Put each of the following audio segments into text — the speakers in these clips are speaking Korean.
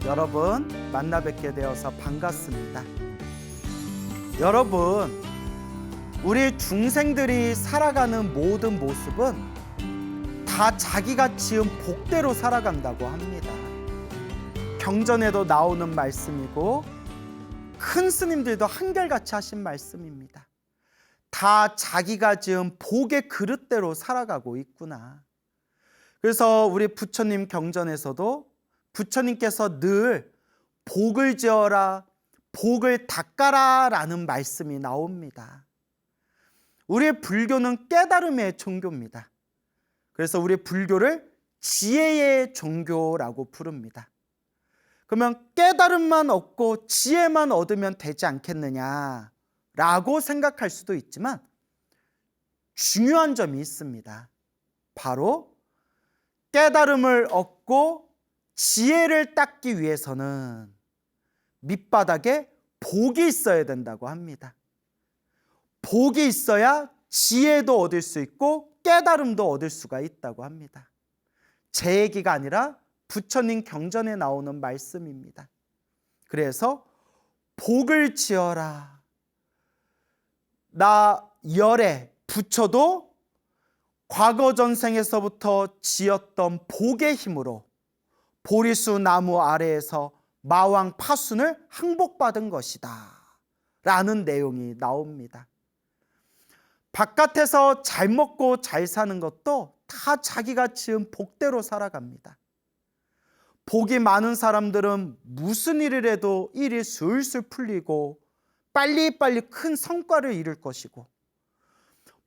여러분 만나 뵙게 되어서 반갑습니다. 여러분, 우리 중생들이 살아가는 모든 모습은 다 자기가 지은 복대로 살아간다고 합니다. 경전에도 나오는 말씀이고 큰 스님들도 한결같이 하신 말씀입니다. 다 자기가 지은 복의 그릇대로 살아가고 있구나. 그래서 우리 부처님 경전에서도 부처님께서 늘 복을 지어라, 복을 닦아라 라는 말씀이 나옵니다. 우리의 불교는 깨달음의 종교입니다. 그래서 우리 불교를 지혜의 종교라고 부릅니다. 그러면 깨달음만 얻고 지혜만 얻으면 되지 않겠느냐라고 생각할 수도 있지만 중요한 점이 있습니다. 바로 깨달음을 얻고 지혜를 닦기 위해서는 밑바닥에 복이 있어야 된다고 합니다. 복이 있어야 지혜도 얻을 수 있고 깨달음도 얻을 수가 있다고 합니다. 제 얘기가 아니라 부처님 경전에 나오는 말씀입니다. 그래서 복을 지어라. 나 열애 부처도 과거 전생에서부터 지었던 복의 힘으로 보리수 나무 아래에서 마왕 파순을 항복받은 것이다 라는 내용이 나옵니다. 바깥에서 잘 먹고 잘 사는 것도 다 자기가 지은 복대로 살아갑니다. 복이 많은 사람들은 무슨 일을 해도 일이 술술 풀리고 빨리빨리 큰 성과를 이룰 것이고,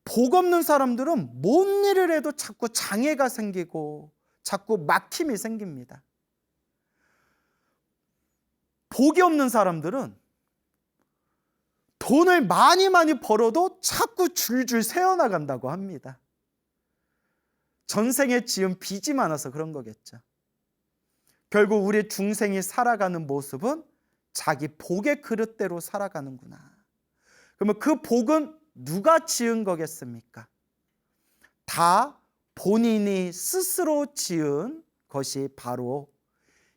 복 없는 사람들은 뭔 일을 해도 자꾸 장애가 생기고 자꾸 막힘이 생깁니다. 복이 없는 사람들은 돈을 많이 벌어도 자꾸 줄줄 새어나간다고 합니다. 전생에 지은 빚이 많아서 그런 거겠죠. 결국 우리 중생이 살아가는 모습은 자기 복의 그릇대로 살아가는구나. 그러면 그 복은 누가 지은 거겠습니까? 다 본인이 스스로 지은 것이 바로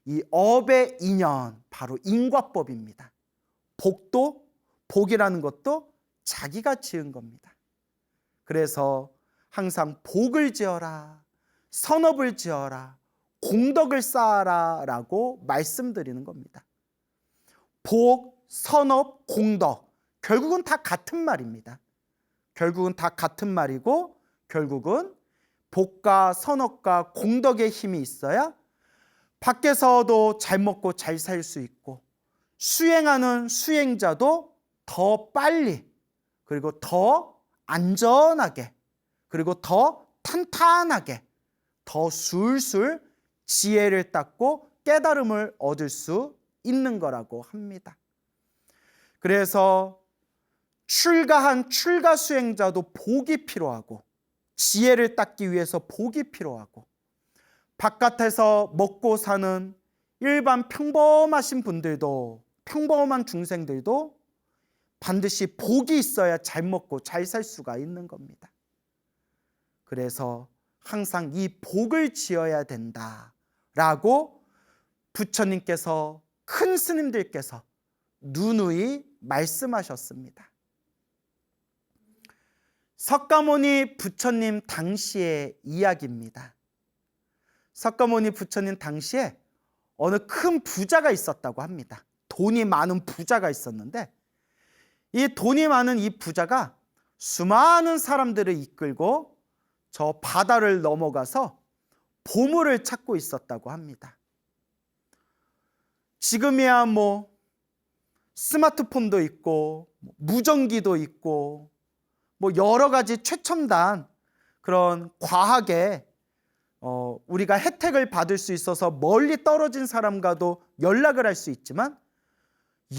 이 업의 인연, 바로 인과법입니다. 복이라는 것도 자기가 지은 겁니다. 그래서 항상 복을 지어라, 선업을 지어라, 공덕을 쌓아라 라고 말씀드리는 겁니다. 복, 선업, 공덕, 결국은 다 같은 말입니다. 결국은 다 같은 말이고, 결국은 복과 선업과 공덕의 힘이 있어야 밖에서도 잘 먹고 잘 살 수 있고, 수행하는 수행자도 더 빨리, 그리고 더 안전하게, 그리고 더 탄탄하게, 더 술술 지혜를 닦고 깨달음을 얻을 수 있는 거라고 합니다. 그래서 출가한 출가 수행자도 복이 필요하고, 지혜를 닦기 위해서 복이 필요하고, 바깥에서 먹고 사는 일반 평범하신 분들도, 평범한 중생들도 반드시 복이 있어야 잘 먹고 잘 살 수가 있는 겁니다. 그래서 항상 이 복을 지어야 된다라고 부처님께서, 큰 스님들께서 누누이 말씀하셨습니다. 석가모니 부처님 당시의 이야기입니다. 석가모니 부처님 당시에 어느 큰 부자가 있었다고 합니다. 돈이 많은 부자가 있었는데, 이 돈이 많은 이 부자가 수많은 사람들을 이끌고 저 바다를 넘어가서 보물을 찾고 있었다고 합니다. 지금이야 뭐 스마트폰도 있고 무전기도 있고 뭐 여러 가지 최첨단 그런 과학에 우리가 혜택을 받을 수 있어서 멀리 떨어진 사람과도 연락을 할 수 있지만,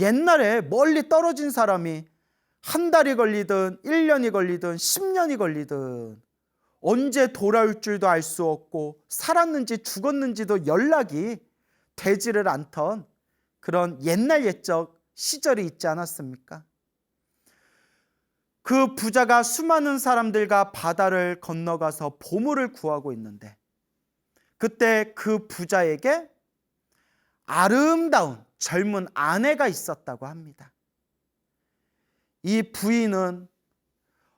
옛날에 멀리 떨어진 사람이 한 달이 걸리든 1년이 걸리든 10년이 걸리든 언제 돌아올 줄도 알 수 없고 살았는지 죽었는지도 연락이 되지를 않던 그런 옛날 옛적 시절이 있지 않았습니까? 그 부자가 수많은 사람들과 바다를 건너가서 보물을 구하고 있는데, 그때 그 부자에게 아름다운 젊은 아내가 있었다고 합니다. 이 부인은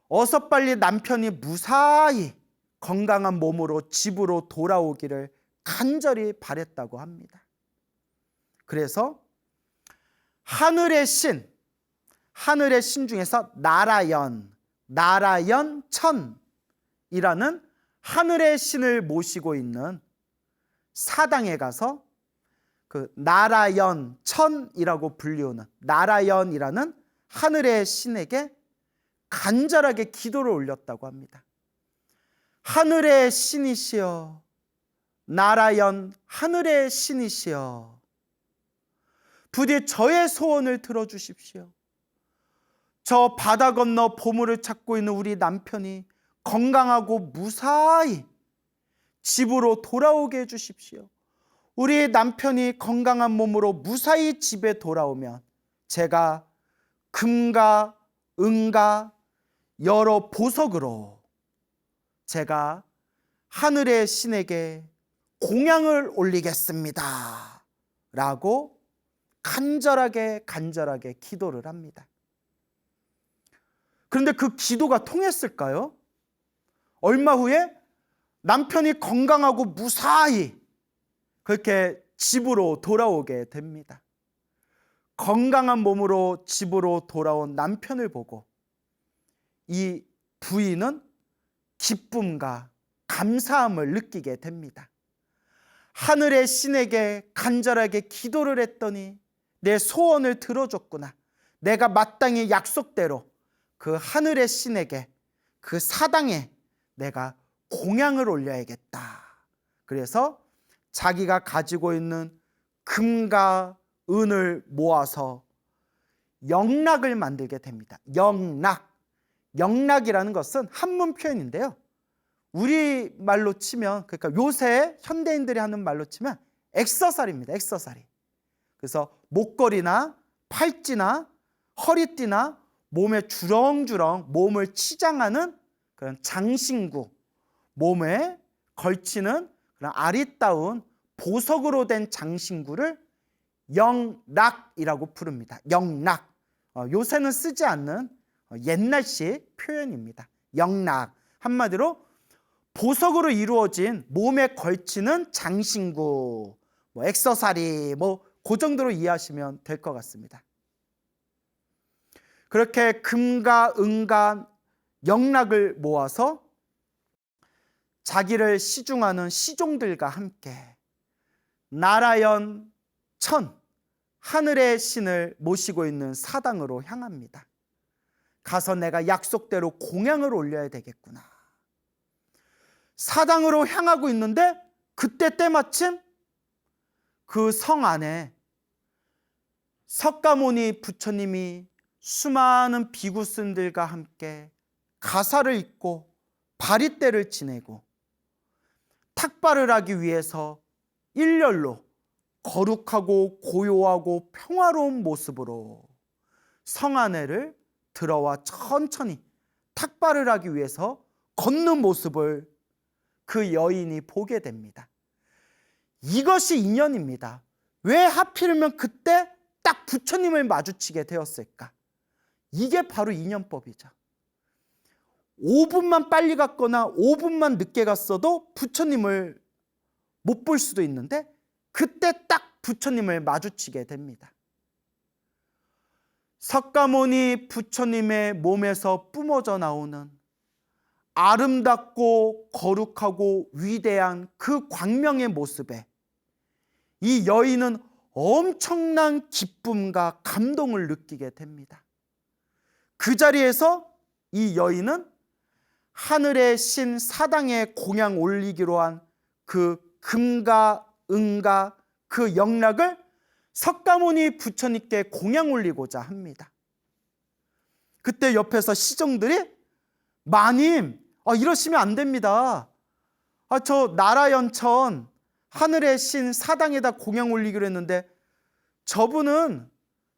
어서 빨리 남편이 무사히 건강한 몸으로 집으로 돌아오기를 간절히 바랬다고 합니다. 그래서 하늘의 신 중에서 나라연천이라는 하늘의 신을 모시고 있는 사당에 가서 그 나라연천이라고 불리우는 나라연이라는 하늘의 신에게 간절하게 기도를 올렸다고 합니다. 하늘의 신이시여, 나라연 하늘의 신이시여, 부디 저의 소원을 들어주십시오. 저 바다 건너 보물을 찾고 있는 우리 남편이 건강하고 무사히 집으로 돌아오게 해주십시오. 우리 남편이 건강한 몸으로 무사히 집에 돌아오면 제가 금과 은과 여러 보석으로 제가 하늘의 신에게 공양을 올리겠습니다 라고 간절하게 기도를 합니다. 그런데 그 기도가 통했을까요? 얼마 후에 남편이 건강하고 무사히 그렇게 집으로 돌아오게 됩니다. 건강한 몸으로 집으로 돌아온 남편을 보고 이 부인은 기쁨과 감사함을 느끼게 됩니다. 하늘의 신에게 간절하게 기도를 했더니 내 소원을 들어줬구나. 내가 마땅히 약속대로 그 하늘의 신에게, 그 사당에 내가 공양을 올려야겠다. 그래서 자기가 가지고 있는 금과 은을 모아서 영락을 만들게 됩니다. 영락이라는 것은 한문 표현인데요. 우리 말로 치면, 그러니까 요새 현대인들이 하는 말로 치면 액세서리입니다. 액세서리. 그래서 목걸이나 팔찌나 허리띠나 몸에 주렁주렁 몸을 치장하는 그런 장신구, 몸에 걸치는 그런 아리따운 보석으로 된 장신구를 영락이라고 부릅니다. 영락. 요새는 쓰지 않는 옛날식 표현입니다. 영락. 한마디로 보석으로 이루어진 몸에 걸치는 장신구, 액세서리, 그 정도로 이해하시면 될 것 같습니다. 그렇게 금과 은과 영락을 모아서 자기를 시중하는 시종들과 함께 나라연 천, 하늘의 신을 모시고 있는 사당으로 향합니다. 가서 내가 약속대로 공양을 올려야 되겠구나. 사당으로 향하고 있는데 그때 때마침 그 성 안에 석가모니 부처님이 수많은 비구스들과 함께 가사를 입고 바리떼를 지내고 탁발을 하기 위해서 일렬로 거룩하고 고요하고 평화로운 모습으로 성 안에를 들어와 천천히 탁발을 하기 위해서 걷는 모습을 그 여인이 보게 됩니다. 이것이 인연입니다. 왜 하필이면 그때 딱 부처님을 마주치게 되었을까? 이게 바로 인연법이죠. 5분만 빨리 갔거나 5분만 늦게 갔어도 부처님을 못 볼 수도 있는데 그때 딱 부처님을 마주치게 됩니다. 석가모니 부처님의 몸에서 뿜어져 나오는 아름답고 거룩하고 위대한 그 광명의 모습에 이 여인은 엄청난 기쁨과 감동을 느끼게 됩니다. 그 자리에서 이 여인은 하늘의 신 사당에 공양 올리기로 한 그 금과 은과 그 영락을 석가모니 부처님께 공양 올리고자 합니다. 그때 옆에서 시종들이 마님, 이러시면 안 됩니다. 저 나라연천 하늘의 신 사당에다 공양 올리기로 했는데 저분은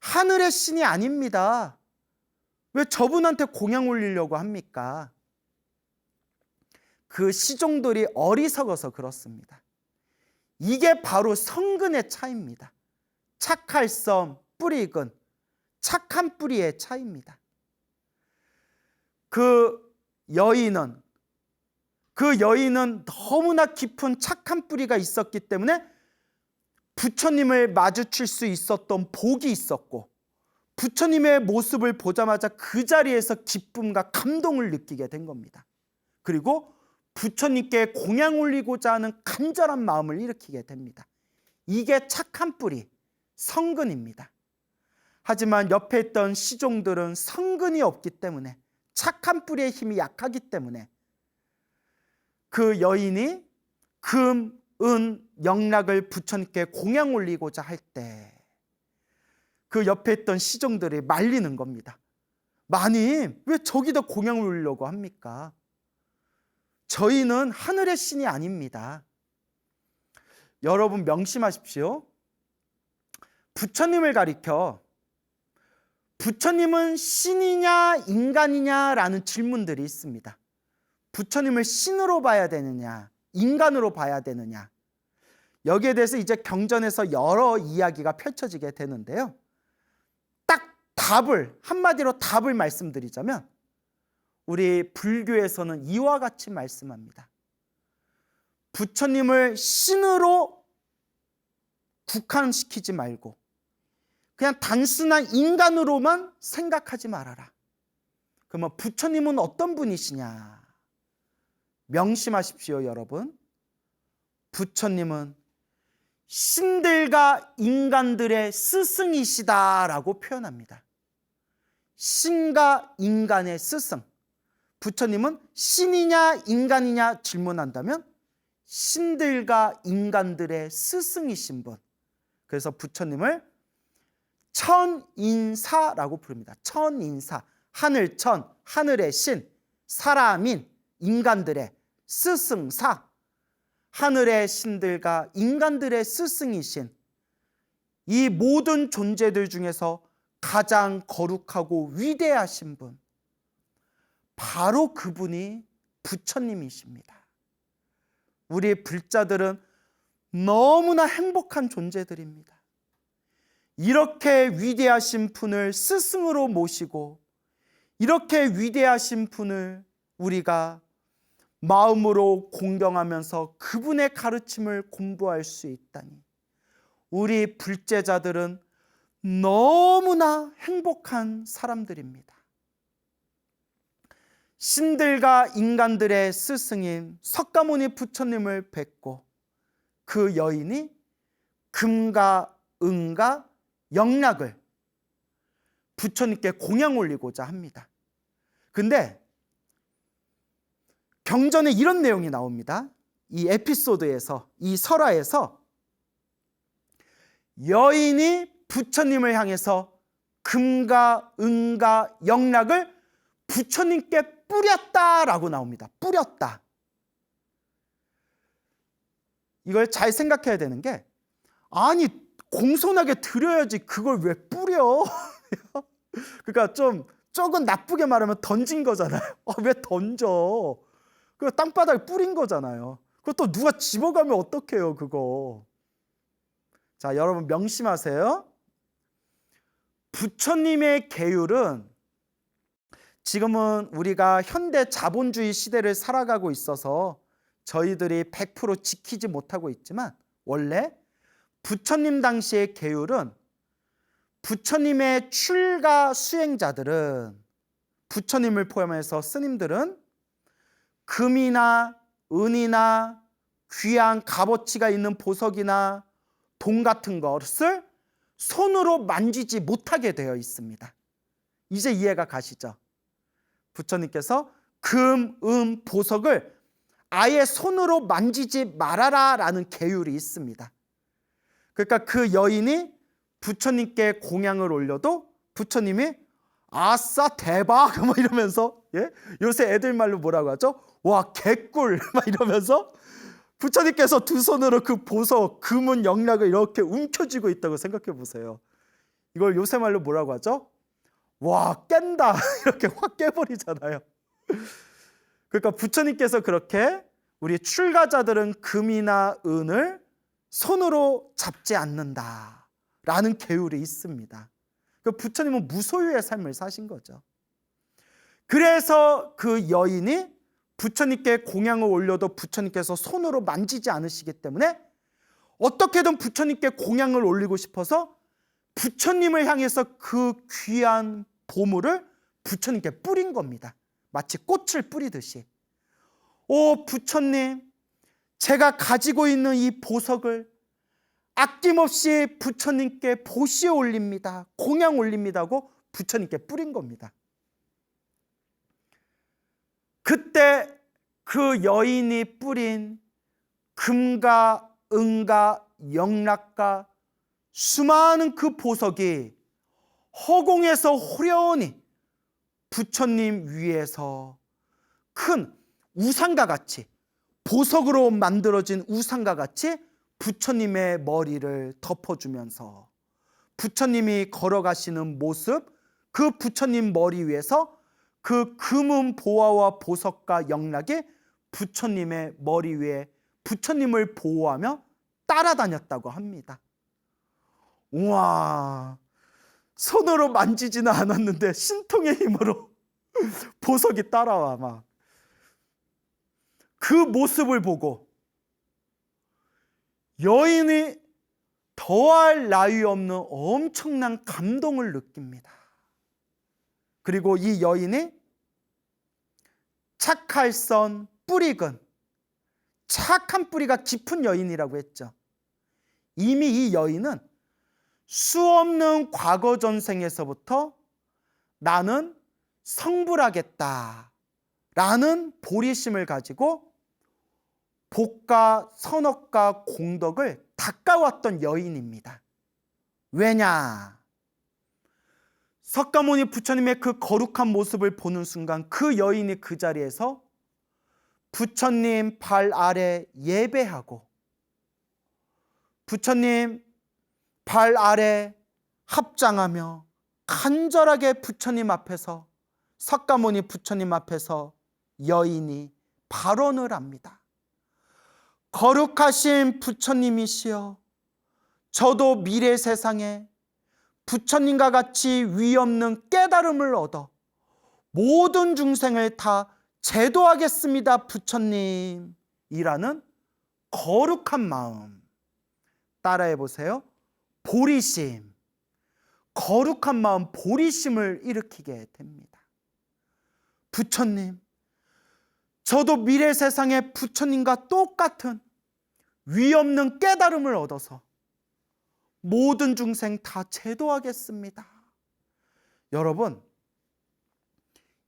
하늘의 신이 아닙니다. 왜 저분한테 공양 올리려고 합니까? 그 시종들이 어리석어서 그렇습니다. 이게 바로 성근의 차이입니다. 착할성, 뿌리 익은 착한 뿌리의 차이입니다. 그 여인은 너무나 깊은 착한 뿌리가 있었기 때문에 부처님을 마주칠 수 있었던 복이 있었고, 부처님의 모습을 보자마자 그 자리에서 기쁨과 감동을 느끼게 된 겁니다. 그리고 부처님께 공양 올리고자 하는 간절한 마음을 일으키게 됩니다. 이게 착한 뿌리, 성근입니다. 하지만 옆에 있던 시종들은 성근이 없기 때문에, 착한 뿌리의 힘이 약하기 때문에 그 여인이 금, 은, 영락을 부처님께 공양 올리고자 할 때 그 옆에 있던 시종들이 말리는 겁니다. 마님, 왜 저기다 공양을 올리려고 합니까? 저희는 하늘의 신이 아닙니다. 여러분 명심하십시오. 부처님을 가리켜 부처님은 신이냐 인간이냐라는 질문들이 있습니다. 부처님을 신으로 봐야 되느냐, 인간으로 봐야 되느냐. 여기에 대해서 이제 경전에서 여러 이야기가 펼쳐지게 되는데요. 딱 한마디로 답을 말씀드리자면, 우리 불교에서는 이와 같이 말씀합니다. 부처님을 신으로 국한시키지 말고 그냥 단순한 인간으로만 생각하지 말아라. 그러면 부처님은 어떤 분이시냐? 명심하십시오, 여러분. 부처님은 신들과 인간들의 스승이시다라고 표현합니다. 신과 인간의 스승. 부처님은 신이냐 인간이냐 질문한다면 신들과 인간들의 스승이신 분. 그래서 부처님을 천인사라고 부릅니다. 천인사, 하늘천, 하늘의 신, 사람인, 인간들의 스승사, 하늘의 신들과 인간들의 스승이신 이 모든 존재들 중에서 가장 거룩하고 위대하신 분, 바로 그분이 부처님이십니다. 우리 불자들은 너무나 행복한 존재들입니다. 이렇게 위대하신 분을 스승으로 모시고 이렇게 위대하신 분을 우리가 마음으로 공경하면서 그분의 가르침을 공부할 수 있다니, 우리 불제자들은 너무나 행복한 사람들입니다. 신들과 인간들의 스승인 석가모니 부처님을 뵙고 그 여인이 금과 은과 영락을 부처님께 공양 올리고자 합니다. 근데 경전에 이런 내용이 나옵니다. 이 에피소드에서, 이 설화에서 여인이 부처님을 향해서 금과 은과 영락을 부처님께 뿌렸다라고 나옵니다. 뿌렸다. 이걸 잘 생각해야 되는 게, 아니 공손하게 드려야지 그걸 왜 뿌려? 그러니까 조금 나쁘게 말하면 던진 거잖아요. 왜 던져? 그 땅바닥에 뿌린 거잖아요. 그것도 누가 집어가면 어떡해요, 그거. 자, 여러분 명심하세요. 부처님의 계율은, 지금은 우리가 현대 자본주의 시대를 살아가고 있어서 저희들이 100% 지키지 못하고 있지만, 원래 부처님 당시의 계율은, 부처님의 출가 수행자들은, 부처님을 포함해서 스님들은 금이나 은이나 귀한 값어치가 있는 보석이나 돈 같은 것을 손으로 만지지 못하게 되어 있습니다. 이제 이해가 가시죠? 부처님께서 금, 은, 보석을 아예 손으로 만지지 말아라 라는 계율이 있습니다. 그러니까 그 여인이 부처님께 공양을 올려도 부처님이 아싸 대박 막 이러면서, 요새 애들 말로 뭐라고 하죠? 와 개꿀 막 이러면서 부처님께서 두 손으로 그 보석, 금은, 영락을 이렇게 움켜쥐고 있다고 생각해 보세요. 이걸 요새 말로 뭐라고 하죠? 와 깬다 이렇게 확 깨버리잖아요. 그러니까 부처님께서 그렇게 우리 출가자들은 금이나 은을 손으로 잡지 않는다 라는 계율이 있습니다. 그 부처님은 무소유의 삶을 사신 거죠. 그래서 그 여인이 부처님께 공양을 올려도 부처님께서 손으로 만지지 않으시기 때문에 어떻게든 부처님께 공양을 올리고 싶어서 부처님을 향해서 그 귀한 보물을 부처님께 뿌린 겁니다. 마치 꽃을 뿌리듯이. 오 부처님, 제가 가지고 있는 이 보석을 아낌없이 부처님께 보시에 올립니다. 공양 올립니다 하고 부처님께 뿌린 겁니다. 그때 그 여인이 뿌린 금과 은과 영락과 수많은 그 보석이 허공에서 호련히 부처님 위에서 큰 우상과 같이, 보석으로 만들어진 우상과 같이 부처님의 머리를 덮어주면서 부처님이 걸어가시는 모습, 그 부처님 머리 위에서 그 금은 보화와 보석과 영락이 부처님의 머리 위에 부처님을 보호하며 따라다녔다고 합니다. 우와, 손으로 만지지는 않았는데 신통의 힘으로 보석이 따라와. 막 그 모습을 보고 여인이 더할 나위 없는 엄청난 감동을 느낍니다. 그리고 이 여인이 착할선 뿌리근, 착한 뿌리가 깊은 여인이라고 했죠. 이미 이 여인은 수없는 과거 전생에서부터 나는 성불하겠다 라는 보리심을 가지고 복과 선업과 공덕을 닦아왔던 여인입니다. 왜냐? 석가모니 부처님의 그 거룩한 모습을 보는 순간 그 여인이 그 자리에서 부처님 발 아래 예배하고 부처님 발 아래 합장하며 간절하게 부처님 앞에서, 석가모니 부처님 앞에서 여인이 발언을 합니다. 거룩하신 부처님이시여, 저도 미래 세상에 부처님과 같이 위없는 깨달음을 얻어 모든 중생을 다 제도하겠습니다 부처님, 이라는 거룩한 마음. 따라해 보세요. 보리심, 거룩한 마음, 보리심을 일으키게 됩니다. 부처님, 저도 미래 세상에 부처님과 똑같은 위없는 깨달음을 얻어서 모든 중생 다 제도하겠습니다. 여러분,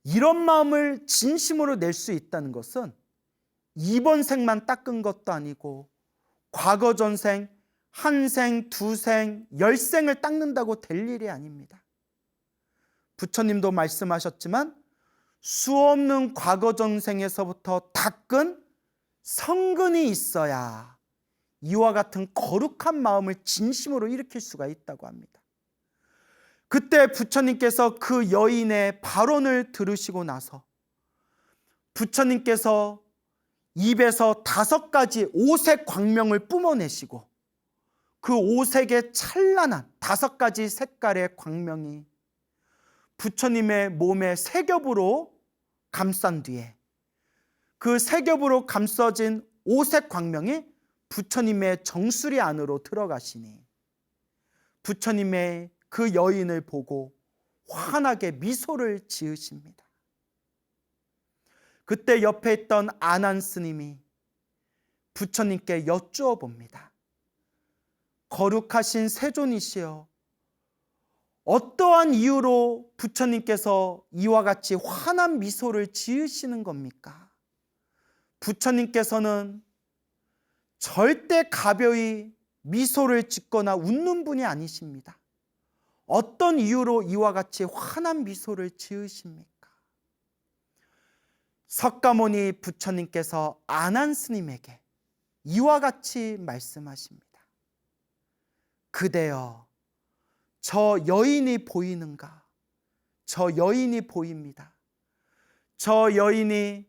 이런 마음을 진심으로 낼 수 있다는 것은 이번 생만 닦은 것도 아니고 과거 전생, 한 생, 두 생, 10생을 닦는다고 될 일이 아닙니다. 부처님도 말씀하셨지만 수없는 과거 전생에서부터 닦은 성근이 있어야 이와 같은 거룩한 마음을 진심으로 일으킬 수가 있다고 합니다. 그때 부처님께서 그 여인의 발언을 들으시고 나서 부처님께서 입에서 5가지 오색 광명을 뿜어내시고 그 오색의 찬란한 5가지 색깔의 광명이 부처님의 몸에 세 겹으로 감싼 뒤에 그 세 겹으로 감싸진 오색 광명이 부처님의 정수리 안으로 들어가시니 부처님의 그 여인을 보고 환하게 미소를 지으십니다. 그때 옆에 있던 아난 스님이 부처님께 여쭈어 봅니다. 거룩하신 세존이시여, 어떠한 이유로 부처님께서 이와 같이 환한 미소를 지으시는 겁니까? 부처님께서는 절대 가벼이 미소를 짓거나 웃는 분이 아니십니다. 어떤 이유로 이와 같이 환한 미소를 지으십니까? 석가모니 부처님께서 아난 스님에게 이와 같이 말씀하십니다. 그대여, 저 여인이 보이는가? 저 여인이 보입니다. 저 여인이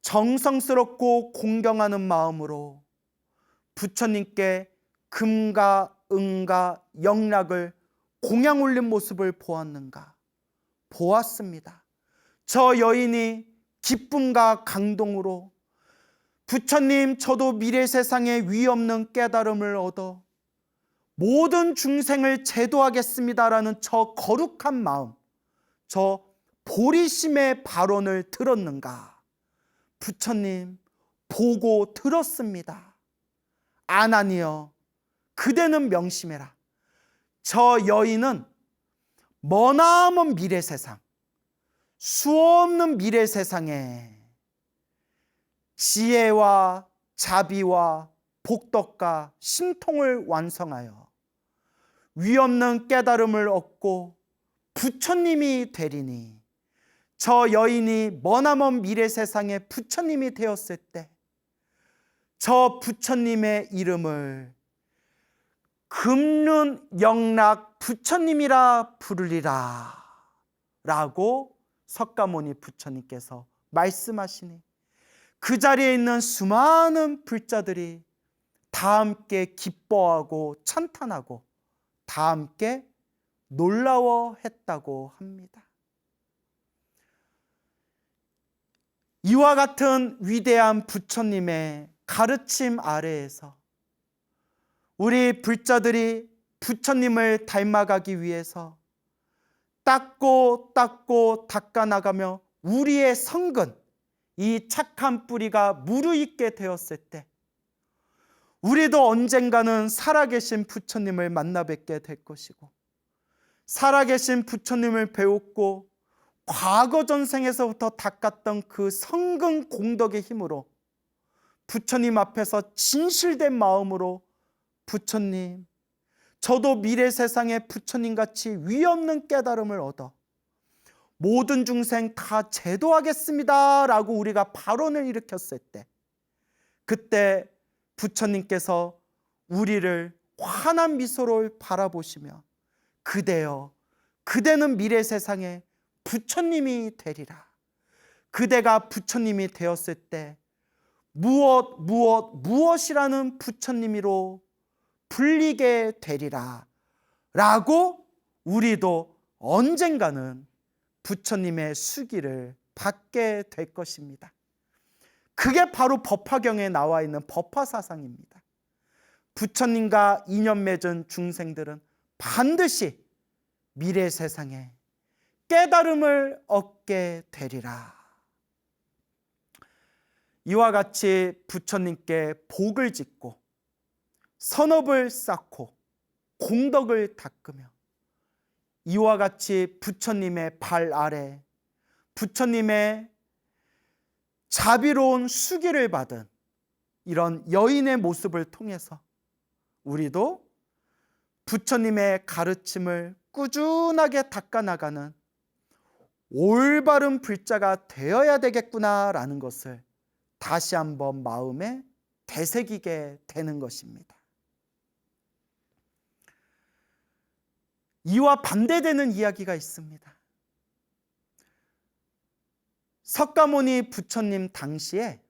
정성스럽고 공경하는 마음으로 부처님께 금과 은과 영락을 공양 올린 모습을 보았는가? 보았습니다. 저 여인이 기쁨과 강동으로 부처님, 저도 미래 세상에 위 없는 깨달음을 얻어 모든 중생을 제도하겠습니다라는 저 거룩한 마음, 저 보리심의 발언을 들었는가? 부처님, 보고 들었습니다. 아나니여, 그대는 명심해라. 저 여인은 머나먼 미래 세상, 수없는 미래 세상에 지혜와 자비와 복덕과 신통을 완성하여 위없는 깨달음을 얻고 부처님이 되리니, 저 여인이 머나먼 미래 세상에 부처님이 되었을 때 저 부처님의 이름을 금륜 영락 부처님이라 부르리라 라고 석가모니 부처님께서 말씀하시니, 그 자리에 있는 수많은 불자들이 다 함께 기뻐하고 찬탄하고 다 함께 놀라워했다고 합니다. 이와 같은 위대한 부처님의 가르침 아래에서 우리 불자들이 부처님을 닮아가기 위해서 닦고 닦아나가며 우리의 성근, 이 착한 뿌리가 무르익게 되었을 때 우리도 언젠가는 살아계신 부처님을 만나 뵙게 될 것이고, 살아계신 부처님을 배웠고 과거 전생에서부터 닦았던 그 성근 공덕의 힘으로 부처님 앞에서 진실된 마음으로, 부처님, 저도 미래 세상에 부처님같이 위없는 깨달음을 얻어 모든 중생 다 제도하겠습니다 라고 우리가 발언을 일으켰을 때, 그때 부처님께서 우리를 환한 미소로 바라보시며, 그대여, 그대는 미래 세상에 부처님이 되리라. 그대가 부처님이 되었을 때 무엇이라는 부처님으로 불리게 되리라 라고 우리도 언젠가는 부처님의 수기를 받게 될 것입니다. 그게 바로 법화경에 나와 있는 법화사상입니다. 부처님과 인연 맺은 중생들은 반드시 미래 세상에 깨달음을 얻게 되리라. 이와 같이 부처님께 복을 짓고 선업을 쌓고 공덕을 닦으며, 이와 같이 부처님의 발 아래 부처님의 자비로운 수기를 받은 이런 여인의 모습을 통해서 우리도 부처님의 가르침을 꾸준하게 닦아나가는 올바른 불자가 되어야 되겠구나라는 것을 다시 한번 마음에 되새기게 되는 것입니다. 이와 반대되는 이야기가 있습니다. 석가모니 부처님 당시에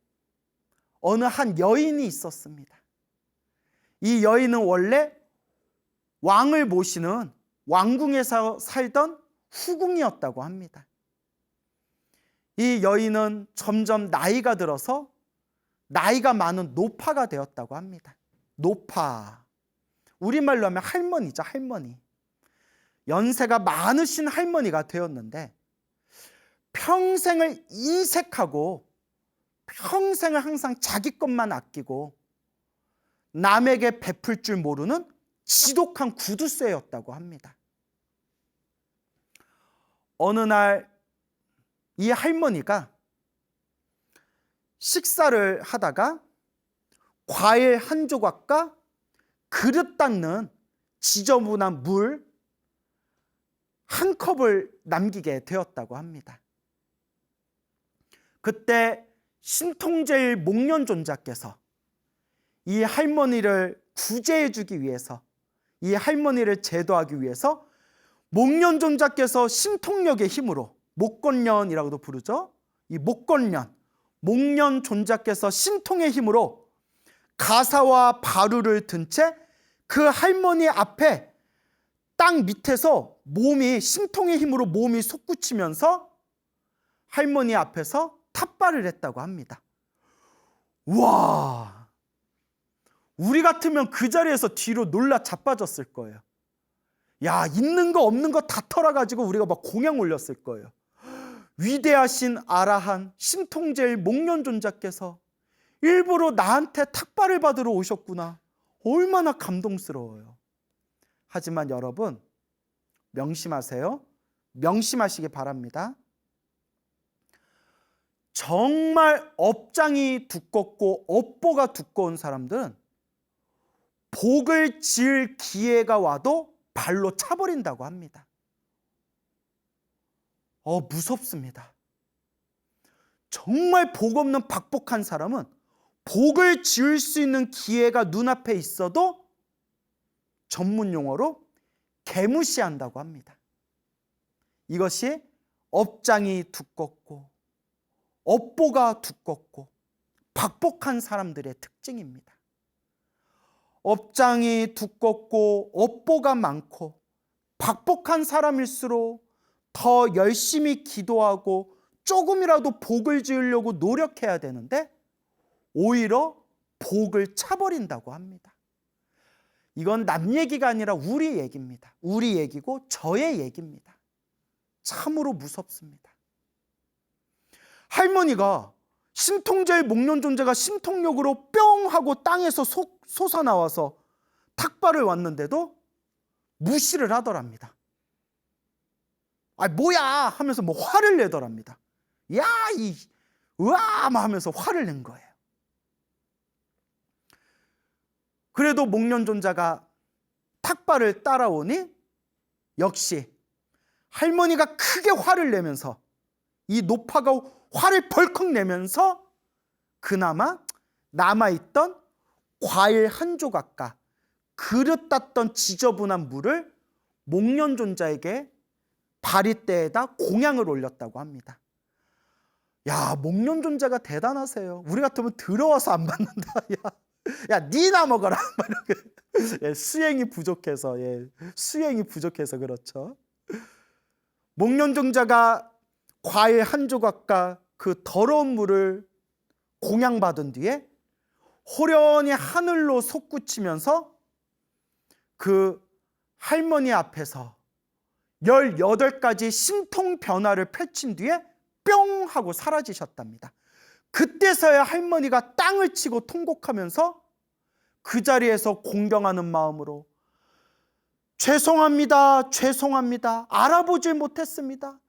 어느 한 여인이 있었습니다. 이 여인은 원래 왕을 모시는 왕궁에서 살던 후궁이었다고 합니다. 이 여인은 점점 나이가 들어서 나이가 많은 노파가 되었다고 합니다. 노파, 우리말로 하면 할머니죠, 할머니. 연세가 많으신 할머니가 되었는데 평생을 인색하고 평생을 항상 자기 것만 아끼고 남에게 베풀 줄 모르는 지독한 구두쇠였다고 합니다. 어느 날 이 할머니가 식사를 하다가 과일 한 조각과 그릇 닦는 지저분한 물 한 컵을 남기게 되었다고 합니다. 그때 신통제일 목련존자께서 이 할머니를 구제해 주기 위해서, 이 할머니를 제도하기 위해서 목련존자께서 신통력의 힘으로, 목건련이라고도 부르죠. 이 목련존자께서 신통의 힘으로 가사와 바루를 든 채 그 할머니 앞에 땅 밑에서 몸이 심통의 힘으로 몸이 솟구치면서 할머니 앞에서 탑발을 했다고 합니다. 와, 우리 같으면 그 자리에서 뒤로 놀라 자빠졌을 거예요. 야, 있는 거 없는 거 다 털어가지고 우리가 막 공양 올렸을 거예요. 위대하신 아라한 신통제일 목련존자께서 일부러 나한테 탁발을 받으러 오셨구나. 얼마나 감동스러워요. 하지만 여러분, 명심하세요. 명심하시기 바랍니다. 정말 업장이 두껍고 업보가 두꺼운 사람들은 복을 지을 기회가 와도 발로 차버린다고 합니다. 무섭습니다. 정말 복 없는 박복한 사람은 복을 지을 수 있는 기회가 눈앞에 있어도 전문 용어로 개무시한다고 합니다. 이것이 업장이 두껍고 업보가 두껍고 박복한 사람들의 특징입니다. 업장이 두껍고 업보가 많고 박복한 사람일수록 더 열심히 기도하고 조금이라도 복을 지으려고 노력해야 되는데 오히려 복을 차버린다고 합니다. 이건 남 얘기가 아니라 우리 얘기입니다. 우리 얘기고 저의 얘기입니다. 참으로 무섭습니다. 할머니가 신통제일 목련존재가 신통력으로 뿅 하고 땅에서 솟아나와서 탁발을 왔는데도 무시를 하더랍니다. 뭐야 하면서 뭐 화를 내더랍니다. 야, 으아 하면서 화를 낸 거예요. 그래도 목련존자가 탁발을 따라오니 역시 할머니가 크게 화를 내면서 이 노파가 화를 벌컥 내면서 그나마 남아있던 과일 한 조각과 그릇 땄던 지저분한 물을 목련존자에게 바리떼에다 공양을 올렸다고 합니다. 야, 목련존자가 대단하세요. 우리 같으면 들어와서 안 받는다. 야, 니나 먹어라. 수행이 부족해서, 수행이 부족해서 그렇죠. 목련존자가 과일 한 조각과 그 더러운 물을 공양받은 뒤에 호련히 하늘로 솟구치면서 그 할머니 앞에서 18가지 신통 변화를 펼친 뒤에 뿅 하고 사라지셨답니다. 그때서야 할머니가 땅을 치고 통곡하면서 그 자리에서 공경하는 마음으로 죄송합니다, 죄송합니다, 알아보질 못했습니다,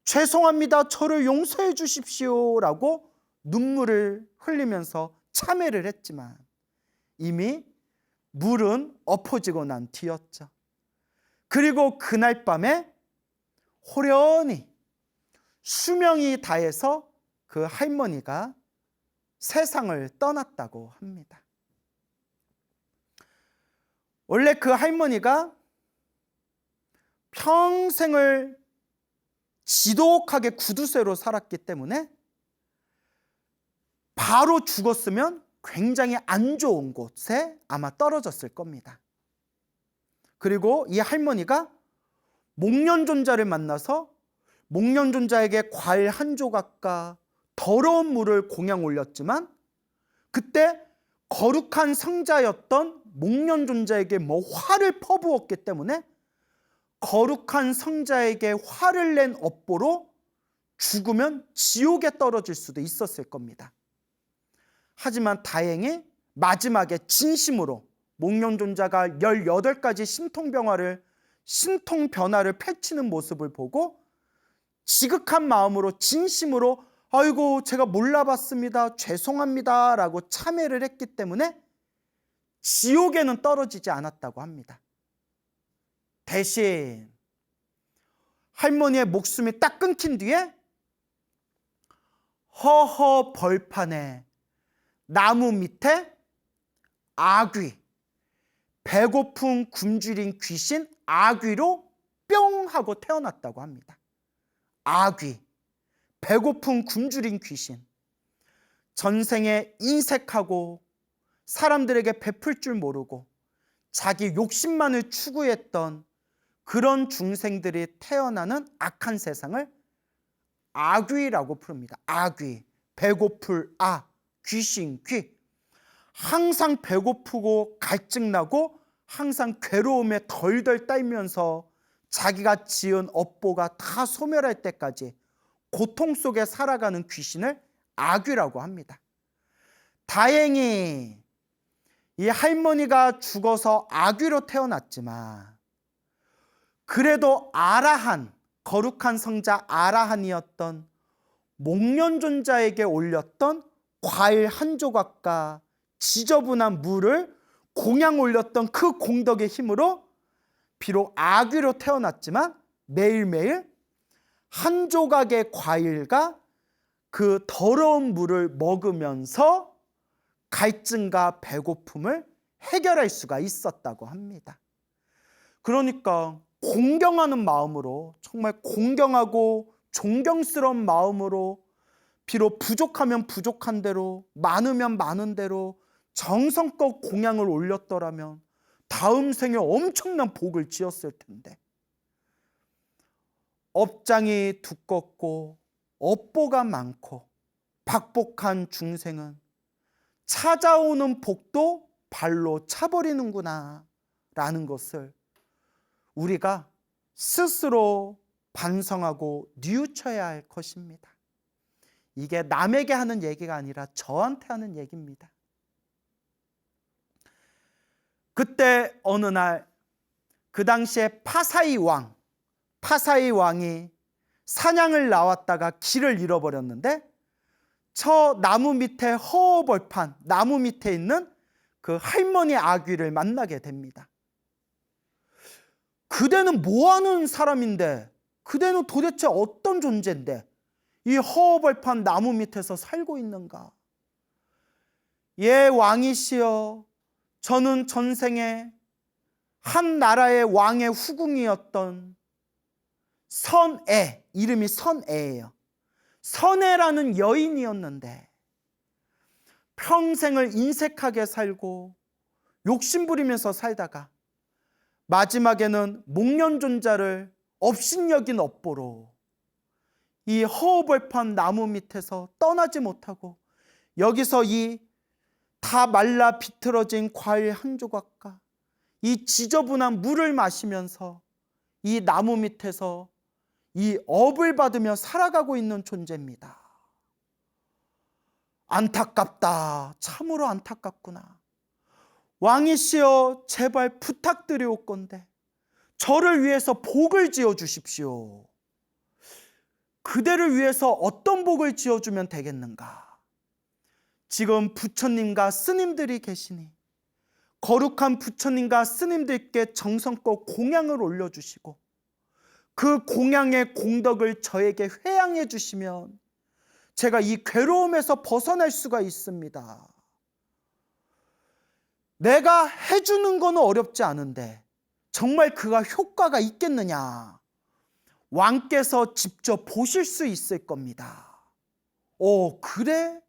죄송합니다, 저를 용서해 주십시오 라고 눈물을 흘리면서 참회를 했지만 이미 물은 엎어지고 난 뒤였죠. 그리고 그날 밤에 호련히 수명이 다해서 그 할머니가 세상을 떠났다고 합니다. 원래 그 할머니가 평생을 지독하게 구두쇠로 살았기 때문에 바로 죽었으면 굉장히 안 좋은 곳에 아마 떨어졌을 겁니다. 그리고 이 할머니가 목련존자를 만나서 목련존자에게 과일 한 조각과 더러운 물을 공양 올렸지만 그때 거룩한 성자였던 목련존자에게 화를 퍼부었기 때문에 거룩한 성자에게 화를 낸 업보로 죽으면 지옥에 떨어질 수도 있었을 겁니다. 하지만 다행히 마지막에 진심으로 목련존자가 18가지 신통 변화를 펼치는 모습을 보고 지극한 마음으로 진심으로 아이고 제가 몰라봤습니다, 죄송합니다 라고 참회를 했기 때문에 지옥에는 떨어지지 않았다고 합니다. 대신 할머니의 목숨이 딱 끊긴 뒤에 허허 벌판에 나무 밑에 아귀, 배고픈 굶주린 귀신 아귀로 뿅 하고 태어났다고 합니다. 아귀, 배고픈 굶주린 귀신. 전생에 인색하고 사람들에게 베풀 줄 모르고 자기 욕심만을 추구했던 그런 중생들이 태어나는 악한 세상을 악귀라고 부릅니다. 악귀, 배고플 귀신, 귀. 항상 배고프고 갈증나고 항상 괴로움에 덜덜 떨면서 자기가 지은 업보가 다 소멸할 때까지 고통 속에 살아가는 귀신을 악귀라고 합니다. 다행히 이 할머니가 죽어서 악귀로 태어났지만 그래도 아라한, 거룩한 성자 아라한이었던 목련존자에게 올렸던 과일 한 조각과 지저분한 물을 공양 올렸던 그 공덕의 힘으로 비록 악귀로 태어났지만 매일매일 한 조각의 과일과 그 더러운 물을 먹으면서 갈증과 배고픔을 해결할 수가 있었다고 합니다. 그러니까 공경하는 마음으로, 정말 공경하고 존경스러운 마음으로, 비록 부족하면 부족한 대로, 많으면 많은 대로 정성껏 공양을 올렸더라면 다음 생에 엄청난 복을 지었을 텐데, 업장이 두껍고 업보가 많고 박복한 중생은 찾아오는 복도 발로 차버리는구나 라는 것을 우리가 스스로 반성하고 뉘우쳐야 할 것입니다. 이게 남에게 하는 얘기가 아니라 저한테 하는 얘기입니다. 그때 어느 날 그 당시에 파사이 왕이 사냥을 나왔다가 길을 잃어버렸는데 저 나무 밑에 허벌판, 나무 밑에 있는 그 할머니 아귀를 만나게 됩니다. 그대는 뭐하는 사람인데, 그대는 도대체 어떤 존재인데 이 허벌판 나무 밑에서 살고 있는가? 예, 왕이시여, 저는 전생에 한 나라의 왕의 후궁이었던 선애, 이름이 선애예요. 선애라는 여인이었는데 평생을 인색하게 살고 욕심부리면서 살다가 마지막에는 목련존자를 업신여긴 업보로 이 허벌판 나무 밑에서 떠나지 못하고 여기서 이 다 말라 비틀어진 과일 한 조각과 이 지저분한 물을 마시면서 이 나무 밑에서 이 업을 받으며 살아가고 있는 존재입니다. 안타깝다. 참으로 안타깝구나. 왕이시여, 제발 부탁드리옵건대 저를 위해서 복을 지어 주십시오. 그대를 위해서 어떤 복을 지어주면 되겠는가? 지금 부처님과 스님들이 계시니 거룩한 부처님과 스님들께 정성껏 공양을 올려주시고 그 공양의 공덕을 저에게 회양해 주시면 제가 이 괴로움에서 벗어날 수가 있습니다. 내가 해주는 건 어렵지 않은데 정말 그가 효과가 있겠느냐? 왕께서 직접 보실 수 있을 겁니다. 오, 그래?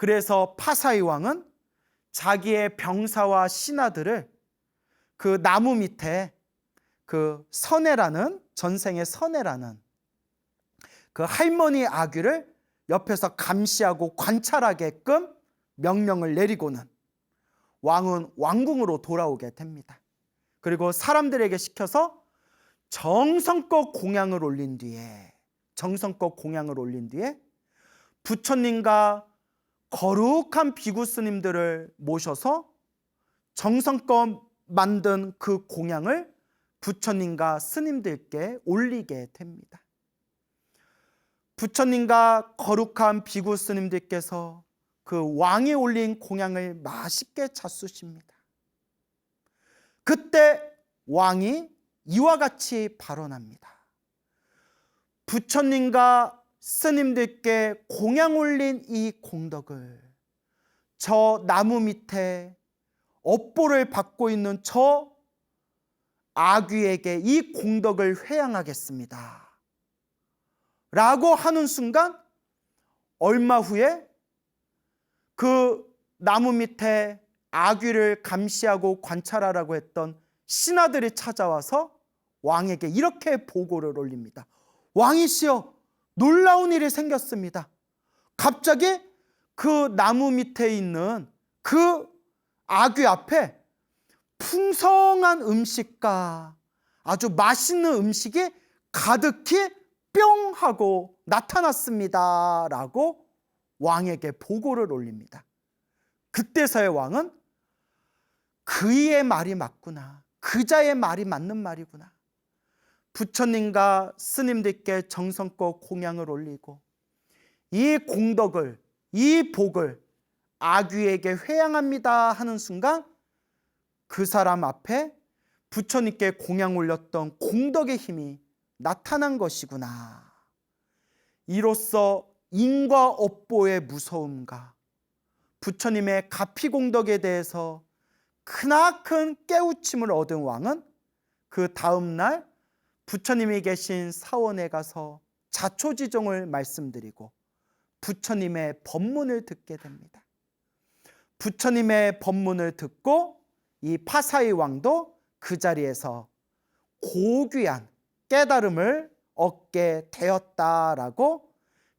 그래서 파사이 왕은 자기의 병사와 신하들을 그 나무 밑에 그 선애라는, 전생의 선애라는 그 할머니 아귀를 옆에서 감시하고 관찰하게끔 명령을 내리고는 왕은 왕궁으로 돌아오게 됩니다. 그리고 사람들에게 시켜서 정성껏 공양을 올린 뒤에 부처님과 거룩한 비구 스님들을 모셔서 정성껏 만든 그 공양을 부처님과 스님들께 올리게 됩니다. 부처님과 거룩한 비구 스님들께서 그 왕이 올린 공양을 맛있게 잡수십니다. 그때 왕이 이와 같이 발언합니다. 부처님과 스님들께 공양 올린 이 공덕을 저 나무 밑에 업보를 받고 있는 저 아귀에게 이 공덕을 회양하겠습니다 라고 하는 순간 얼마 후에 그 나무 밑에 아귀를 감시하고 관찰하라고 했던 신하들이 찾아와서 왕에게 이렇게 보고를 올립니다. 왕이시여, 놀라운 일이 생겼습니다. 갑자기 그 나무 밑에 있는 그 아귀 앞에 풍성한 음식과 아주 맛있는 음식이 가득히 뿅 하고 나타났습니다 라고 왕에게 보고를 올립니다. 그때서야 왕은 그의 말이 맞구나, 그자의 말이 맞는 말이구나, 부처님과 스님들께 정성껏 공양을 올리고 이 공덕을, 이 복을 아귀에게 회양합니다 하는 순간 그 사람 앞에 부처님께 공양 올렸던 공덕의 힘이 나타난 것이구나. 이로써 인과 업보의 무서움과 부처님의 가피공덕에 대해서 크나큰 깨우침을 얻은 왕은 그 다음날 부처님이 계신 사원에 가서 자초지종을 말씀드리고 부처님의 법문을 듣게 됩니다. 부처님의 법문을 듣고 이 파사이 왕도 그 자리에서 고귀한 깨달음을 얻게 되었다라고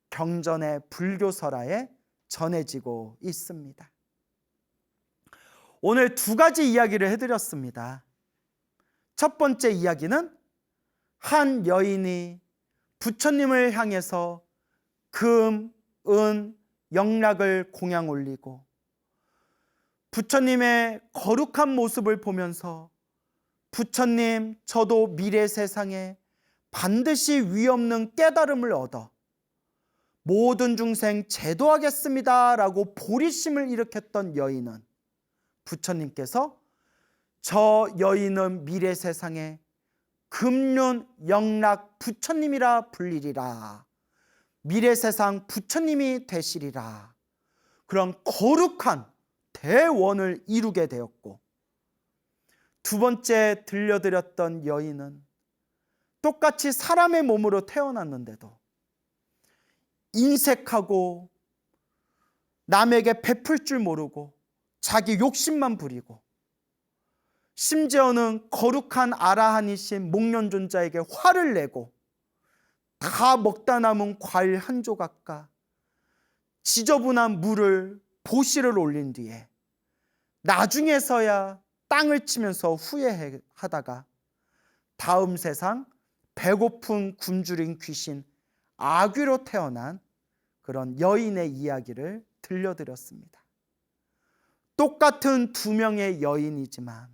경전의 불교설화에 전해지고 있습니다. 오늘 두 가지 이야기를 해드렸습니다. 첫 번째 이야기는 한 여인이 부처님을 향해서 금, 은, 영락을 공양 올리고 부처님의 거룩한 모습을 보면서 부처님, 저도 미래 세상에 반드시 위없는 깨달음을 얻어 모든 중생 제도하겠습니다 라고 보리심을 일으켰던 여인은 부처님께서 저 여인은 미래 세상에 금륜 영락 부처님이라 불리리라, 미래 세상 부처님이 되시리라, 그런 거룩한 대원을 이루게 되었고, 두 번째 들려드렸던 여인은 똑같이 사람의 몸으로 태어났는데도 인색하고 남에게 베풀 줄 모르고 자기 욕심만 부리고 심지어는 거룩한 아라한이신 목련존자에게 화를 내고 다 먹다 남은 과일 한 조각과 지저분한 물을 보시를 올린 뒤에 나중에서야 땅을 치면서 후회하다가 다음 세상 배고픈 굶주린 귀신 아귀로 태어난 그런 여인의 이야기를 들려드렸습니다. 똑같은 두 명의 여인이지만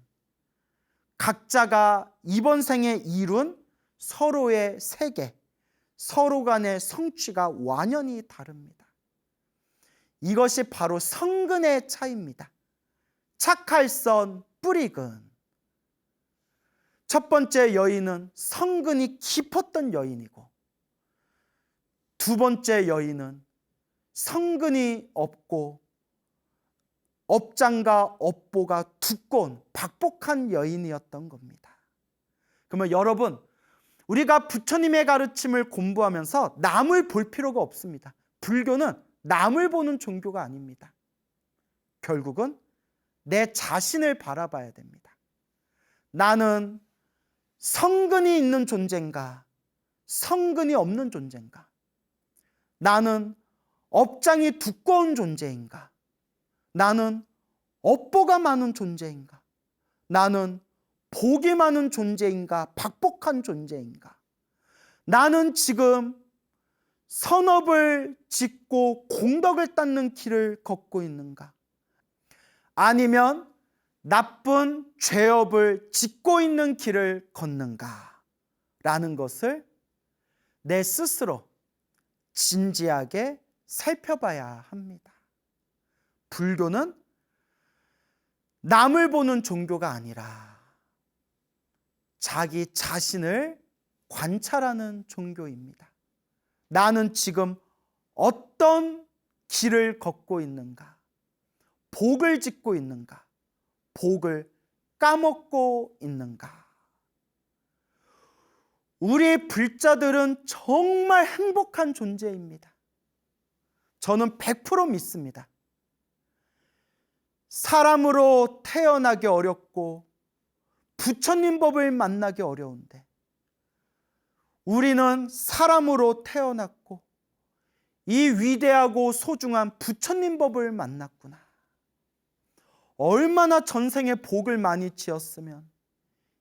각자가 이번 생에 이룬 서로의 세계, 서로 간의 성취가 완연히 다릅니다. 이것이 바로 성근의 차이입니다. 착할선 뿌리근. 첫 번째 여인은 성근이 깊었던 여인이고, 두 번째 여인은 성근이 없고 업장과 업보가 두꺼운 박복한 여인이었던 겁니다. 그러면 여러분, 우리가 부처님의 가르침을 공부하면서 남을 볼 필요가 없습니다. 불교는 남을 보는 종교가 아닙니다. 결국은 내 자신을 바라봐야 됩니다. 나는 성근이 있는 존재인가, 성근이 없는 존재인가? 나는 업장이 두꺼운 존재인가? 나는 업보가 많은 존재인가? 나는 복이 많은 존재인가? 박복한 존재인가? 나는 지금 선업을 짓고 공덕을 닦는 길을 걷고 있는가? 아니면 나쁜 죄업을 짓고 있는 길을 걷는가? 라는 것을 내 스스로 진지하게 살펴봐야 합니다. 불교는 남을 보는 종교가 아니라 자기 자신을 관찰하는 종교입니다. 나는 지금 어떤 길을 걷고 있는가? 복을 짓고 있는가? 복을 까먹고 있는가? 우리 불자들은 정말 행복한 존재입니다. 저는 100% 믿습니다. 사람으로 태어나기 어렵고 부처님 법을 만나기 어려운데 우리는 사람으로 태어났고 이 위대하고 소중한 부처님 법을 만났구나. 얼마나 전생에 복을 많이 지었으면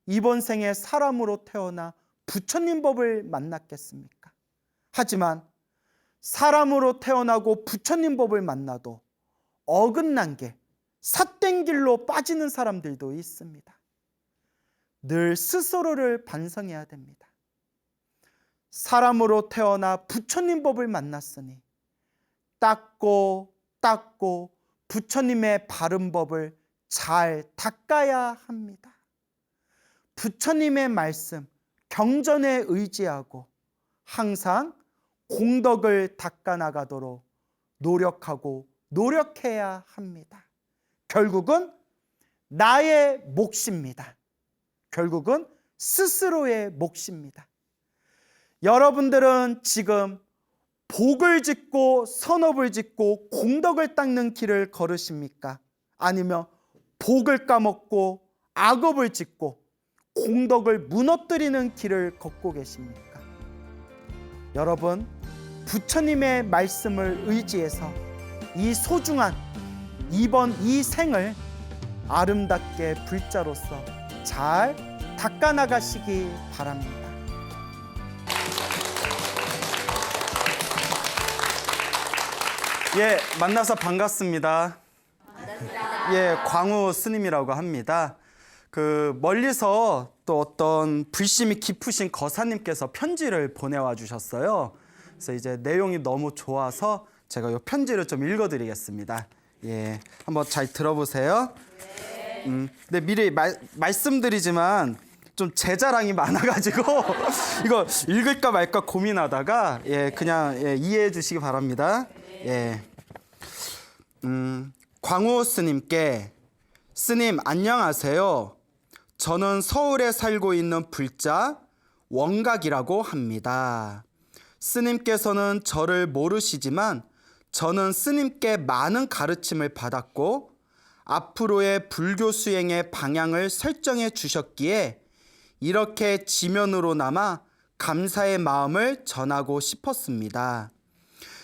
이번 생에 사람으로 태어나 부처님 법을 만났겠습니까? 하지만 사람으로 태어나고 부처님 법을 만나도 어긋난 게 삿된 길로 빠지는 사람들도 있습니다. 늘 스스로를 반성해야 됩니다. 사람으로 태어나 부처님 법을 만났으니 닦고 부처님의 바른 법을 잘 닦아야 합니다. 부처님의 말씀, 경전에 의지하고 항상 공덕을 닦아 나가도록 노력해야 합니다. 결국은 나의 몫입니다. 결국은 스스로의 몫입니다. 여러분들은 지금 복을 짓고 선업을 짓고 공덕을 닦는 길을 걸으십니까? 아니면 복을 까먹고 악업을 짓고 공덕을 무너뜨리는 길을 걷고 계십니까? 여러분, 부처님의 말씀을 의지해서 이 소중한 이 생을 아름답게 불자로서 잘 닦아나가시기 바랍니다. 예, 만나서 반갑습니다. 예, 광우 스님이라고 합니다. 멀리서 또 어떤 불심이 깊으신 거사님께서 편지를 보내와 주셨어요. 그래서 이제 내용이 너무 좋아서 제가 이 편지를 좀 읽어드리겠습니다. 예, 한번 잘 들어보세요. 네, 미리 말씀드리지만 좀 제 자랑이 많아가지고 이거 읽을까 말까 고민하다가 그냥 이해해 주시기 바랍니다. 예. 광우 스님께 스님 안녕하세요. 저는 서울에 살고 있는 불자 원각이라고 합니다. 스님께서는 저를 모르시지만 저는 스님께 많은 가르침을 받았고 앞으로의 불교 수행의 방향을 설정해 주셨기에 이렇게 지면으로나마 감사의 마음을 전하고 싶었습니다.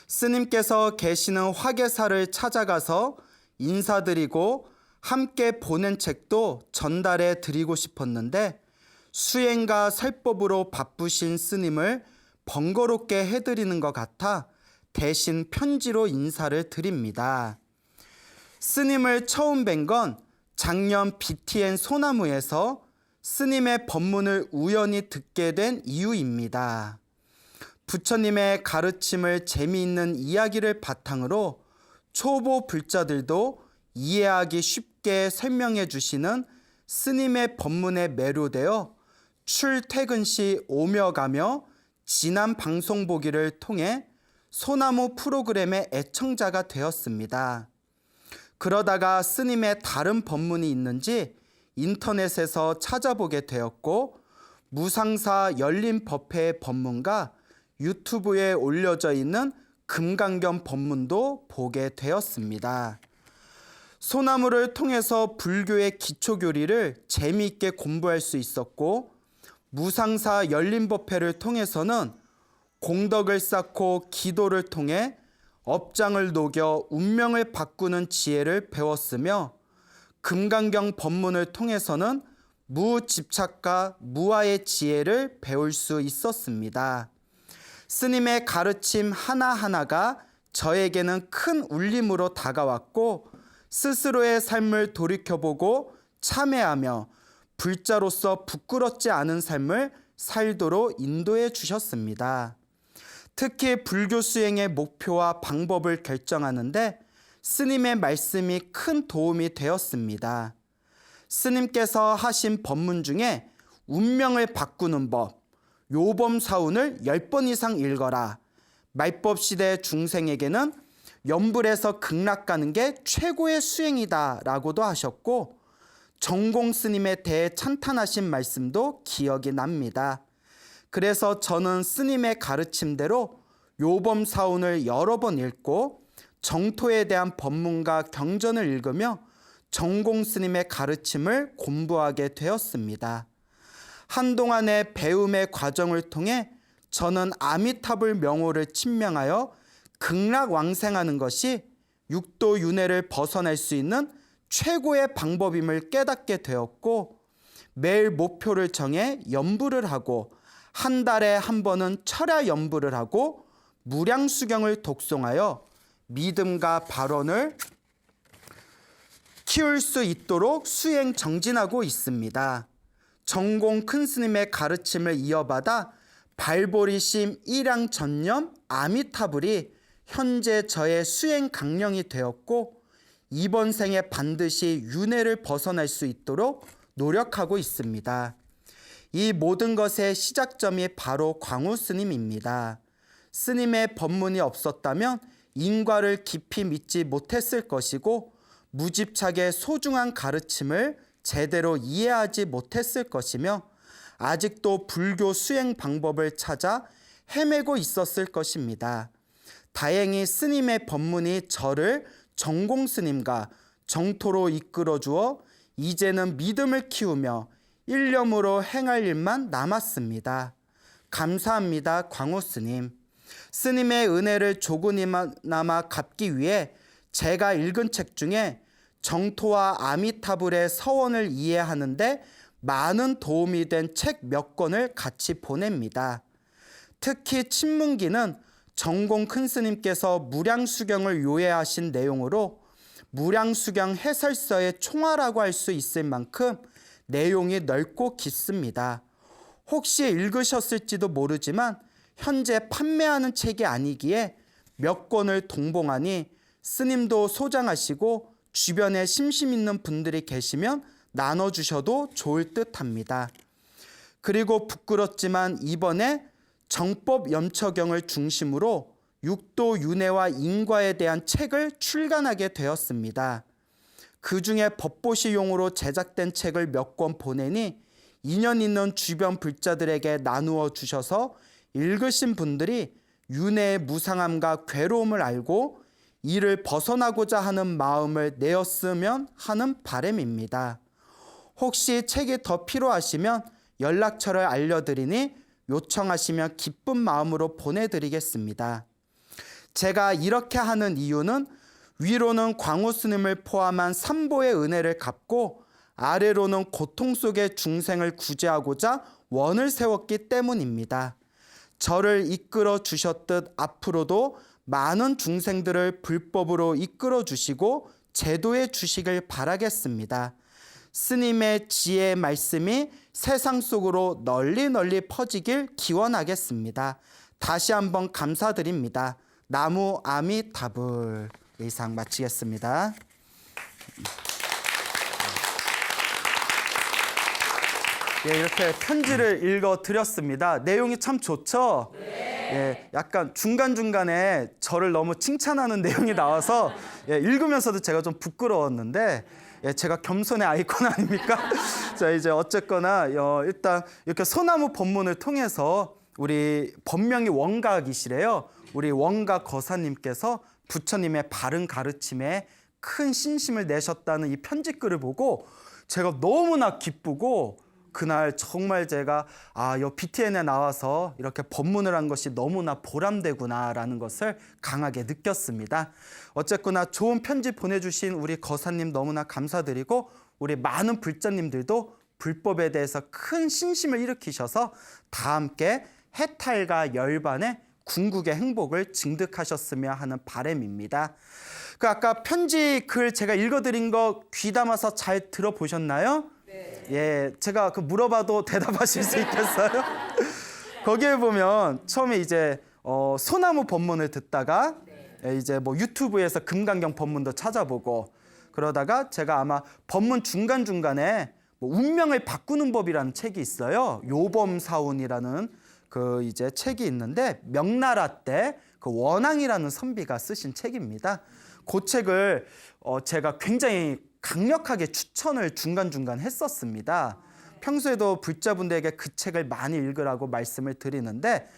스님께서 계시는 화계사를 찾아가서 인사드리고 함께 보낸 책도 전달해 드리고 싶었는데 수행과 설법으로 바쁘신 스님을 번거롭게 해드리는 것 같아 대신 편지로 인사를 드립니다. 스님을 처음 뵌 건 작년 BTN 소나무에서 스님의 법문을 우연히 듣게 된 이유입니다. 부처님의 가르침을 재미있는 이야기를 바탕으로 초보 불자들도 이해하기 쉽게 설명해 주시는 스님의 법문에 매료되어 출퇴근 시 오며 가며 지난 방송 보기를 통해 소나무 프로그램의 애청자가 되었습니다. 그러다가 스님의 다른 법문이 있는지 인터넷에서 찾아보게 되었고 무상사 열린법회의 법문과 유튜브에 올려져 있는 금강경 법문도 보게 되었습니다. 소나무를 통해서 불교의 기초교리를 재미있게 공부할 수 있었고 무상사 열린법회를 통해서는 공덕을 쌓고 기도를 통해 업장을 녹여 운명을 바꾸는 지혜를 배웠으며 금강경 법문을 통해서는 무집착과 무아의 지혜를 배울 수 있었습니다. 스님의 가르침 하나하나가 저에게는 큰 울림으로 다가왔고 스스로의 삶을 돌이켜보고 참회하며 불자로서 부끄럽지 않은 삶을 살도록 인도해 주셨습니다. 특히 불교 수행의 목표와 방법을 결정하는데 스님의 말씀이 큰 도움이 되었습니다. 스님께서 하신 법문 중에 운명을 바꾸는 법, 요범사운을 10번 이상 읽어라, 말법시대 중생에게는 연불에서 극락 가는 게 최고의 수행이다 라고도 하셨고 정공 스님에 대해 찬탄하신 말씀도 기억이 납니다. 그래서 저는 스님의 가르침대로 요범사운을 여러 번 읽고 정토에 대한 법문과 경전을 읽으며 정공 스님의 가르침을 공부하게 되었습니다. 한동안의 배움의 과정을 통해 저는 아미타불 명호를 친명하여 극락왕생하는 것이 육도 윤회를 벗어날 수 있는 최고의 방법임을 깨닫게 되었고, 매일 목표를 정해 연불을 하고 한 달에 한 번은 철야 연불을 하고 무량수경을 독송하여 믿음과 발언을 키울 수 있도록 수행 정진하고 있습니다. 정공 큰 스님의 가르침을 이어받아 발보리심 일양 전념 아미타불이 현재 저의 수행 강령이 되었고, 이번 생에 반드시 윤회를 벗어날 수 있도록 노력하고 있습니다. 이 모든 것의 시작점이 바로 광우 스님입니다. 스님의 법문이 없었다면 인과를 깊이 믿지 못했을 것이고, 무집착의 소중한 가르침을 제대로 이해하지 못했을 것이며, 아직도 불교 수행 방법을 찾아 헤매고 있었을 것입니다. 다행히 스님의 법문이 저를 정공 스님과 정토로 이끌어 주어 이제는 믿음을 키우며 일념으로 행할 일만 남았습니다. 감사합니다, 광우 스님. 스님의 은혜를 조금이나마 갚기 위해 제가 읽은 책 중에 정토와 아미타불의 서원을 이해하는데 많은 도움이 된 책 몇 권을 같이 보냅니다. 특히 친문기는 정공 큰 스님께서 무량수경을 요해하신 내용으로 무량수경 해설서의 총화라고 할 수 있을 만큼 내용이 넓고 깊습니다. 혹시 읽으셨을지도 모르지만 현재 판매하는 책이 아니기에 몇 권을 동봉하니 스님도 소장하시고 주변에 심심 있는 분들이 계시면 나눠주셔도 좋을 듯합니다. 그리고 부끄럽지만 이번에 정법 염처경을 중심으로 육도 윤회와 인과에 대한 책을 출간하게 되었습니다. 그 중에 법보시용으로 제작된 책을 몇 권 보내니 인연 있는 주변 불자들에게 나누어 주셔서 읽으신 분들이 윤회의 무상함과 괴로움을 알고 이를 벗어나고자 하는 마음을 내었으면 하는 바람입니다. 혹시 책이 더 필요하시면 연락처를 알려드리니 요청하시면 기쁜 마음으로 보내드리겠습니다. 제가 이렇게 하는 이유는 위로는 광우 스님을 포함한 삼보의 은혜를 갚고 아래로는 고통 속의 중생을 구제하고자 원을 세웠기 때문입니다. 저를 이끌어 주셨듯 앞으로도 많은 중생들을 불법으로 이끌어 주시고 제도해 주시길 바라겠습니다. 스님의 지혜의 말씀이 세상 속으로 널리 퍼지길 기원하겠습니다. 다시 한번 감사드립니다. 나무 아미타불. 이상 마치겠습니다. 예, 이렇게 편지를 읽어드렸습니다. 내용이 참 좋죠? 예, 약간 중간중간에 저를 너무 칭찬하는 내용이 나와서 예, 읽으면서도 제가 좀 부끄러웠는데 예, 제가 겸손의 아이콘 아닙니까? 자, 이제 어쨌거나 일단 이렇게 소나무 법문을 통해서 우리 법명이 원각이시래요. 우리 원각 거사님께서 부처님의 바른 가르침에 큰 신심을 내셨다는 이 편지글을 보고 제가 너무나 기쁘고 그날 정말 제가 이 BTN에 나와서 이렇게 법문을 한 것이 너무나 보람되구나라는 것을 강하게 느꼈습니다. 어쨌거나 좋은 편지 보내주신 우리 거사님 너무나 감사드리고 우리 많은 불자님들도 불법에 대해서 큰 신심을 일으키셔서 다 함께 해탈과 열반의 궁극의 행복을 증득하셨으며 하는 바람입니다. 그 아까 편지 글 제가 읽어드린 거 귀담아서 잘 들어보셨나요? 네. 예, 제가 그 물어봐도 대답하실 수 있겠어요? 거기에 보면 처음에 이제 소나무 법문을 듣다가 네. 이제 뭐 유튜브에서 금강경 법문도 찾아보고 그러다가 제가 아마 법문 중간중간에 뭐 운명을 바꾸는 법이라는 책이 있어요. 요범사운이라는 그 이제 책이 있는데 명나라 때 그 원앙이라는 선비가 쓰신 책입니다. 그 책을 제가 굉장히 강력하게 추천을 중간중간 했었습니다. 평소에도 불자분들에게 그 책을 많이 읽으라고 말씀을 드리는데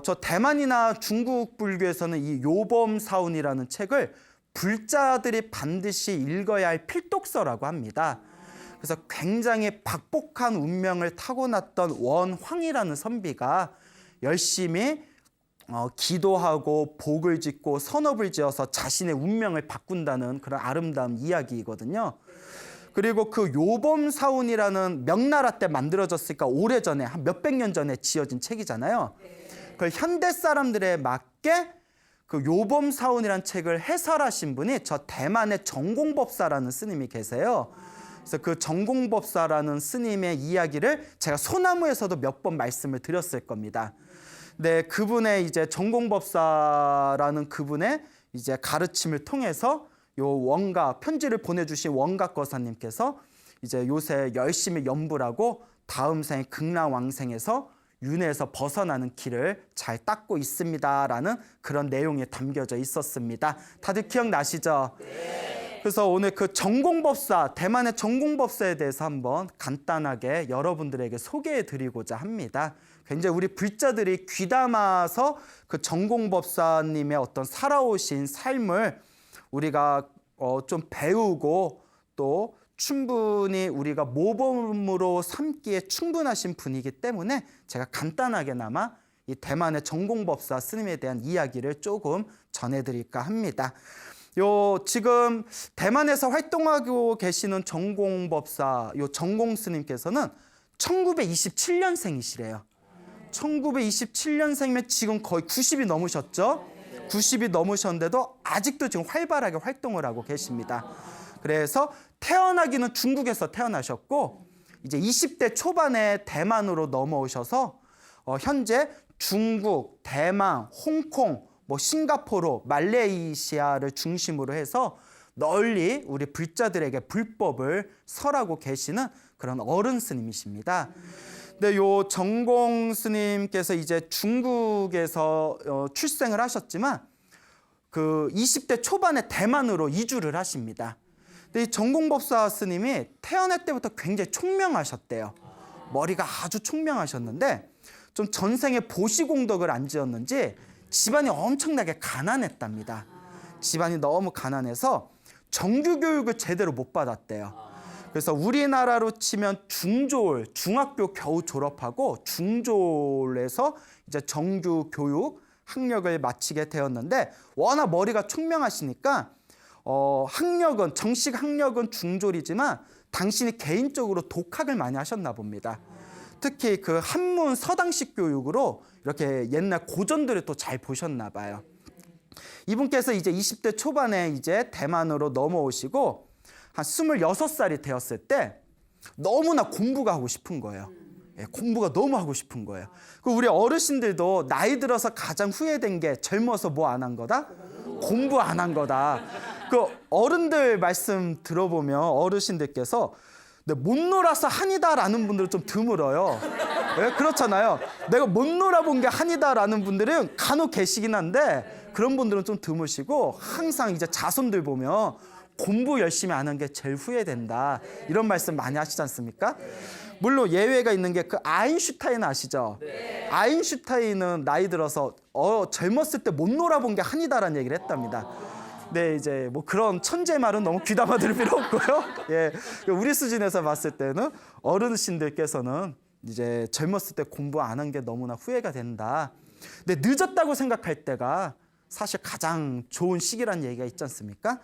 저 대만이나 중국 불교에서는 이 요범사운이라는 책을 불자들이 반드시 읽어야 할 필독서라고 합니다. 그래서 굉장히 박복한 운명을 타고났던 원황이라는 선비가 열심히 기도하고 복을 짓고 선업을 지어서 자신의 운명을 바꾼다는 그런 아름다운 이야기이거든요. 그리고 그 요범사운이라는 명나라 때 만들어졌으니까 오래전에 한 몇백 년 전에 지어진 책이잖아요. 그 현대 사람들에 맞게 그 요범사운이라는 책을 해설하신 분이 저 대만의 정공법사라는 스님이 계세요. 그래서 그 정공법사라는 스님의 이야기를 제가 소나무에서도 몇 번 말씀을 드렸을 겁니다. 네, 그분의 이제 정공법사라는 그분의 이제 가르침을 통해서 요 원각 편지를 보내주신 원각 거사님께서 이제 요새 열심히 연불하고 다음 생 극락왕생에서 윤회에서 벗어나는 길을 잘 닦고 있습니다라는 그런 내용이 담겨져 있었습니다. 다들 기억나시죠? 네. 그래서 오늘 그 정공법사, 대만의 정공법사에 대해서 한번 간단하게 여러분들에게 소개해 드리고자 합니다. 굉장히 우리 불자들이 귀담아서 그 정공법사님의 어떤 살아오신 삶을 우리가 좀 배우고 또 충분히 우리가 모범으로 삼기에 충분하신 분이기 때문에 제가 간단하게나마 이 대만의 정공법사 스님에 대한 이야기를 조금 전해드릴까 합니다. 지금 대만에서 활동하고 계시는 정공법사 정공 스님께서는 1927년생이시래요. 1927년생이면 지금 거의 90이 넘으셨죠? 90이 넘으셨는데도 아직도 지금 활발하게 활동을 하고 계십니다. 그래서 태어나기는 중국에서 태어나셨고 이제 20대 초반에 대만으로 넘어오셔서 현재 중국, 대만, 홍콩, 싱가포르, 말레이시아를 중심으로 해서 널리 우리 불자들에게 불법을 설하고 계시는 그런 어른 스님이십니다. 근데 요 정공 스님께서 이제 중국에서 출생을 하셨지만 그 20대 초반에 대만으로 이주를 하십니다. 근데 이 정공법사 스님이 태어날 때부터 굉장히 총명하셨대요. 머리가 아주 총명하셨는데 좀 전생에 보시공덕을 안 지었는지 집안이 엄청나게 가난했답니다. 집안이 너무 가난해서 정규교육을 제대로 못 받았대요. 그래서 우리나라로 치면 중졸, 중학교 겨우 졸업하고 중졸에서 이제 정규 교육 학력을 마치게 되었는데 워낙 머리가 총명하시니까 학력은 정식 학력은 중졸이지만 당신이 개인적으로 독학을 많이 하셨나 봅니다. 특히 그 한문 서당식 교육으로 이렇게 옛날 고전들을 또 잘 보셨나 봐요. 이분께서 이제 20대 초반에 이제 대만으로 넘어오시고 한 26살이 되었을 때 너무나 공부가 하고 싶은 거예요. 공부가 너무 하고 싶은 거예요. 우리 어르신들도 나이 들어서 가장 후회된 게 젊어서 뭐 안 한 거다? 공부 안 한 거다. 그 어른들 말씀 들어보면 어르신들께서 못 놀아서 한이다라는 분들은 좀 드물어요. 네? 그렇잖아요. 내가 못 놀아본 게 한이다라는 분들은 간혹 계시긴 한데 그런 분들은 좀 드무시고 항상 이제 자손들 보면 공부 열심히 안 한 게 제일 후회된다. 이런 말씀 많이 하시지 않습니까? 물론 예외가 있는 게 그 아인슈타인 아시죠? 네. 아인슈타인은 나이 들어서 젊었을 때 못 놀아본 게 한이다라는 얘기를 했답니다. 네, 이제 뭐 그런 천재 말은 너무 귀담아 들을 필요 없고요. 예, 우리 수준에서 봤을 때는 어르신들께서는 이제 젊었을 때 공부 안 한 게 너무나 후회가 된다. 근데 늦었다고 생각할 때가 사실 가장 좋은 시기라는 얘기가 있지 않습니까?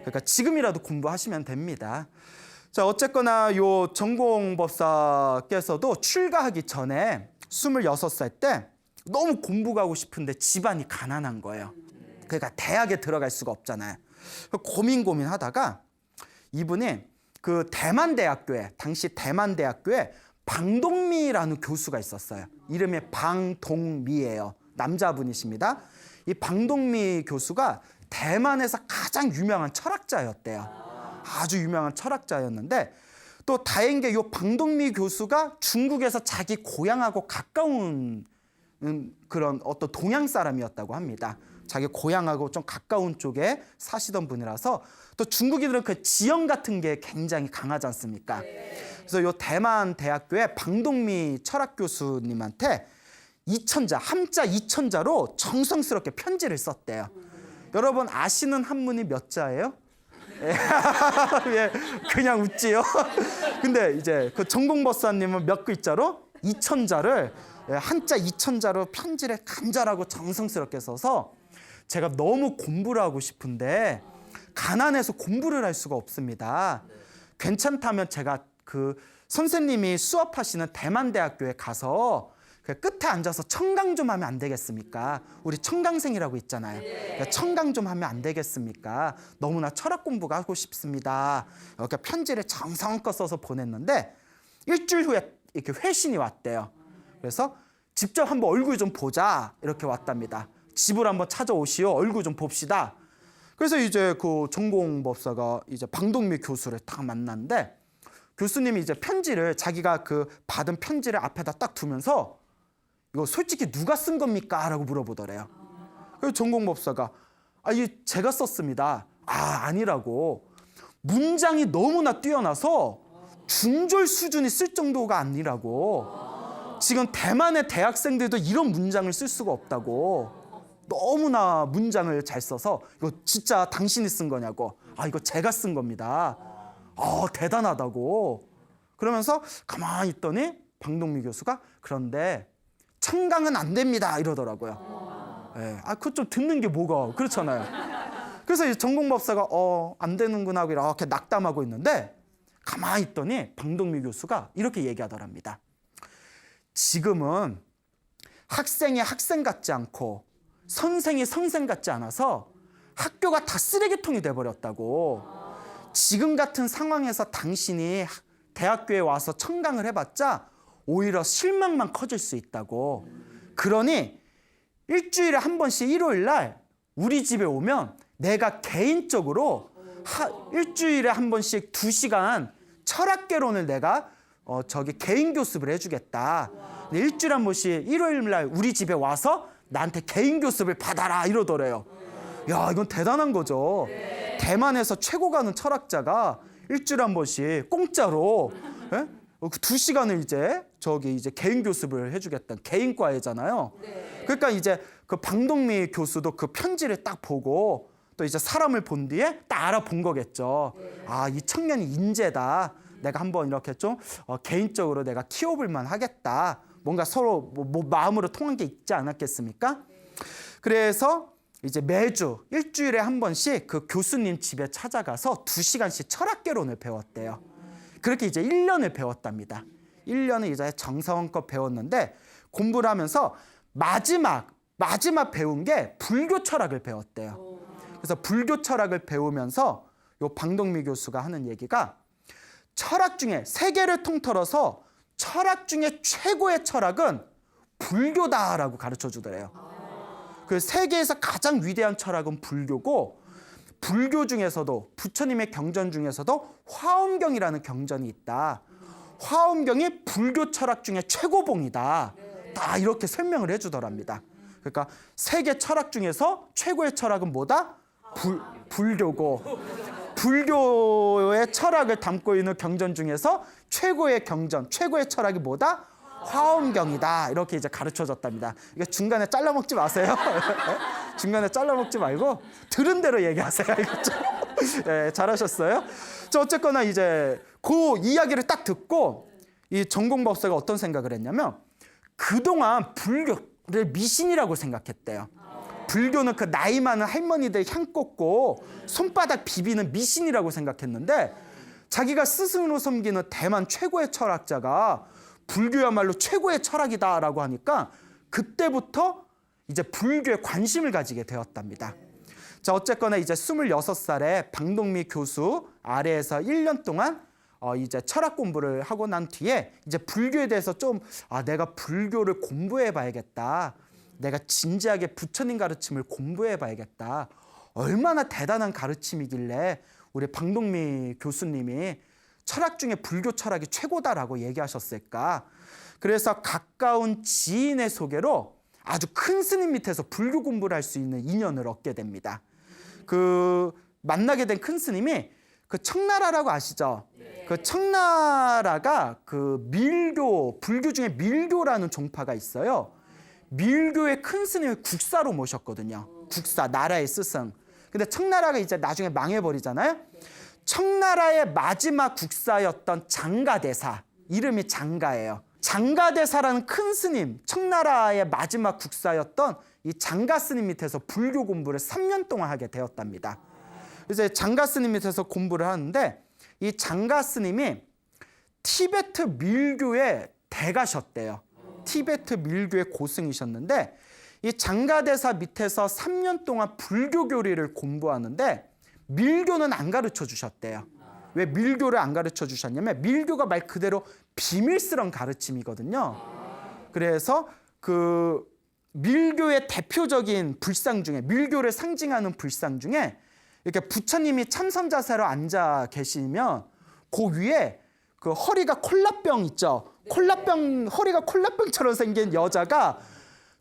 그러니까 지금이라도 공부하시면 됩니다. 자, 어쨌거나 요 정공법사께서도 출가하기 전에 26살 때 너무 공부가 하고 싶은데 집안이 가난한 거예요. 그러니까 대학에 들어갈 수가 없잖아요. 고민하다가 이분이 그 대만대학교에 당시 대만대학교에 방동미라는 교수가 있었어요. 이름이 방동미예요. 남자분이십니다. 이 방동미 교수가 대만에서 가장 유명한 철학자였대요. 아주 유명한 철학자였는데 또 다행인 게 이 방동미 교수가 중국에서 자기 고향하고 가까운 그런 어떤 동양 사람이었다고 합니다. 자기 고향하고 좀 가까운 쪽에 사시던 분이라서 또 중국인들은 그 지형 같은 게 굉장히 강하지 않습니까? 그래서 이 대만 대학교의 방동미 철학 교수님한테 이천자, 함자 이천자로 정성스럽게 편지를 썼대요. 여러분 아시는 한문이 몇 자예요? 예, 그냥 웃지요. 근데 이제 그 전공법사님은 몇 글자로? 2000자를 한자 2000자로 편지를 간절하고 정성스럽게 써서 제가 너무 공부를 하고 싶은데 가난해서 공부를 할 수가 없습니다. 괜찮다면 제가 그 선생님이 수업하시는 대만대학교에 가서 그 끝에 앉아서 청강 좀 하면 안 되겠습니까? 우리 청강생이라고 있잖아요. 청강 좀 하면 안 되겠습니까? 너무나 철학 공부가 하고 싶습니다. 이렇게 편지를 정성껏 써서 보냈는데 일주일 후에 이렇게 회신이 왔대요. 그래서 직접 한번 얼굴 좀 보자 이렇게 왔답니다. 집을 한번 찾아오시오. 얼굴 좀 봅시다. 그래서 이제 그 전공법사가 이제 방동미 교수를 딱 만났는데 교수님이 이제 편지를 자기가 그 받은 편지를 앞에다 딱 두면서 이거 솔직히 누가 쓴 겁니까? 라고 물어보더래요. 그래서 전공법사가 이 제가 썼습니다. 아니라고. 문장이 너무나 뛰어나서 중졸 수준이 쓸 정도가 아니라고. 지금 대만의 대학생들도 이런 문장을 쓸 수가 없다고. 너무나 문장을 잘 써서 이거 진짜 당신이 쓴 거냐고. 이거 제가 쓴 겁니다. 대단하다고. 그러면서 가만히 있더니 방동미 교수가 그런데 청강은 안 됩니다 이러더라고요. 그거 좀 듣는 게 뭐가 그렇잖아요. 그래서 이 전공법사가 안 되는구나 이렇게 낙담하고 있는데 가만히 있더니 방동미 교수가 이렇게 얘기하더랍니다. 지금은 학생이 학생 같지 않고 선생이 선생 같지 않아서 학교가 다 쓰레기통이 돼버렸다고. 지금 같은 상황에서 당신이 대학교에 와서 청강을 해봤자 오히려 실망만 커질 수 있다고. 그러니 일주일에 한 번씩 일요일 날 우리 집에 오면 내가 개인적으로 일주일에 한 번씩 2시간 철학개론을 내가 개인 교습을 해주겠다. 일주일에 한 번씩 일요일 날 우리 집에 와서 나한테 개인 교습을 받아라 이러더래요. 야, 이건 대단한 거죠. 대만에서 최고 가는 철학자가 일주일에 한 번씩 공짜로 2시간을 이제 개인 교습을 해주겠다. 개인과외잖아요. 그러니까 이제 그 방동미 교수도 그 편지를 딱 보고 또 이제 사람을 본 뒤에 딱 알아본 거겠죠. 이 청년이 인재다. 내가 한번 이렇게 좀 개인적으로 내가 키워볼 만 하겠다. 뭔가 서로 뭐 마음으로 통한 게 있지 않았겠습니까? 그래서 이제 매주 일주일에 한 번씩 그 교수님 집에 찾아가서 2시간씩 철학개론을 배웠대요. 그렇게 이제 1년을 배웠답니다. 1년을 이제 정성껏 배웠는데 공부를 하면서 마지막 배운 게 불교 철학을 배웠대요. 그래서 불교 철학을 배우면서 요 방동미 교수가 하는 얘기가 철학 중에 세계를 통틀어서 철학 중에 최고의 철학은 불교다라고 가르쳐 주더래요. 그 세계에서 가장 위대한 철학은 불교고 불교 중에서도 부처님의 경전 중에서도 화엄경이라는 경전이 있다. 화엄경이 불교 철학 중에 최고봉이다. 다 이렇게 설명을 해주더랍니다. 그러니까 세계 철학 중에서 최고의 철학은 뭐다? 불교고 불교의 철학을 담고 있는 경전 중에서 최고의 경전, 최고의 철학이 뭐다? 화엄경이다. 이렇게 이제 가르쳐줬답니다. 이게 중간에 잘라먹지 마세요. 중간에 잘라먹지 말고 들은 대로 얘기하세요. 잘하셨어요. 어쨌거나 이제 그 이야기를 딱 듣고 이 전공법사가 어떤 생각을 했냐면 그동안 불교를 미신이라고 생각했대요. 불교는 그 나이 많은 할머니들 향 꽂고 손바닥 비비는 미신이라고 생각했는데 자기가 스승으로 섬기는 대만 최고의 철학자가 불교야말로 최고의 철학이다라고 하니까 그때부터 이제 불교에 관심을 가지게 되었답니다. 어쨌거나 이제 26살에 방동미 교수 아래에서 1년 동안 이제 철학 공부를 하고 난 뒤에 이제 불교에 대해서 좀 내가 불교를 공부해 봐야겠다. 내가 진지하게 부처님 가르침을 공부해 봐야겠다. 얼마나 대단한 가르침이길래 우리 방동미 교수님이 철학 중에 불교 철학이 최고다라고 얘기하셨을까? 그래서 가까운 지인의 소개로 아주 큰 스님 밑에서 불교 공부를 할 수 있는 인연을 얻게 됩니다. 그 만나게 된 큰 스님이 그 청나라라고 아시죠? 그 청나라가 그 밀교, 불교 중에 밀교라는 종파가 있어요. 밀교의 큰 스님을 국사로 모셨거든요. 국사, 나라의 스승. 근데 청나라가 이제 나중에 망해버리잖아요. 청나라의 마지막 국사였던 장가대사, 이름이 장가예요. 장가대사라는 큰 스님, 청나라의 마지막 국사였던 이 장가 스님 밑에서 불교 공부를 3년 동안 하게 되었답니다. 이제 장가 스님 밑에서 공부를 하는데 이 장가 스님이 티베트 밀교의 대가셨대요. 티베트 밀교의 고승이셨는데 이 장가대사 밑에서 3년 동안 불교 교리를 공부하는데 밀교는 안 가르쳐 주셨대요. 왜 밀교를 안 가르쳐 주셨냐면 밀교가 말 그대로 비밀스러운 가르침이거든요. 그래서 그 밀교의 대표적인 불상 중에, 밀교를 상징하는 불상 중에 이렇게 부처님이 참선 자세로 앉아 계시면 그 위에 그 허리가 콜라병 있죠. 콜라병, 허리가 콜라병처럼 생긴 여자가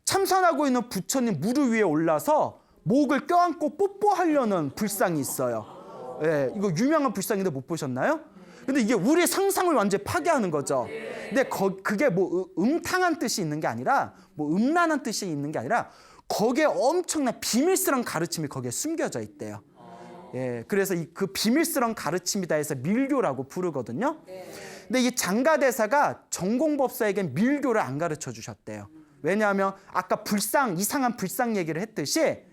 참선하고 있는 부처님 무릎 위에 올라서 목을 껴안고 뽀뽀하려는 불상이 있어요. 예, 이거 유명한 불상인데 못 보셨나요? 근데 이게 우리 상상을 완전히 파괴하는 거죠. 근데 그게 뭐 음탕한 뜻이 있는 게 아니라, 뭐 음란한 뜻이 있는 게 아니라 거기에 엄청난 비밀스러운 가르침이 거기에 숨겨져 있대요. 예, 그래서 그 비밀스러운 가르침이다 해서 밀교라고 부르거든요. 근데 이 장가대사가 전공법사에게 밀교를 안 가르쳐 주셨대요. 왜냐하면 아까 불상, 이상한 불상 얘기를 했듯이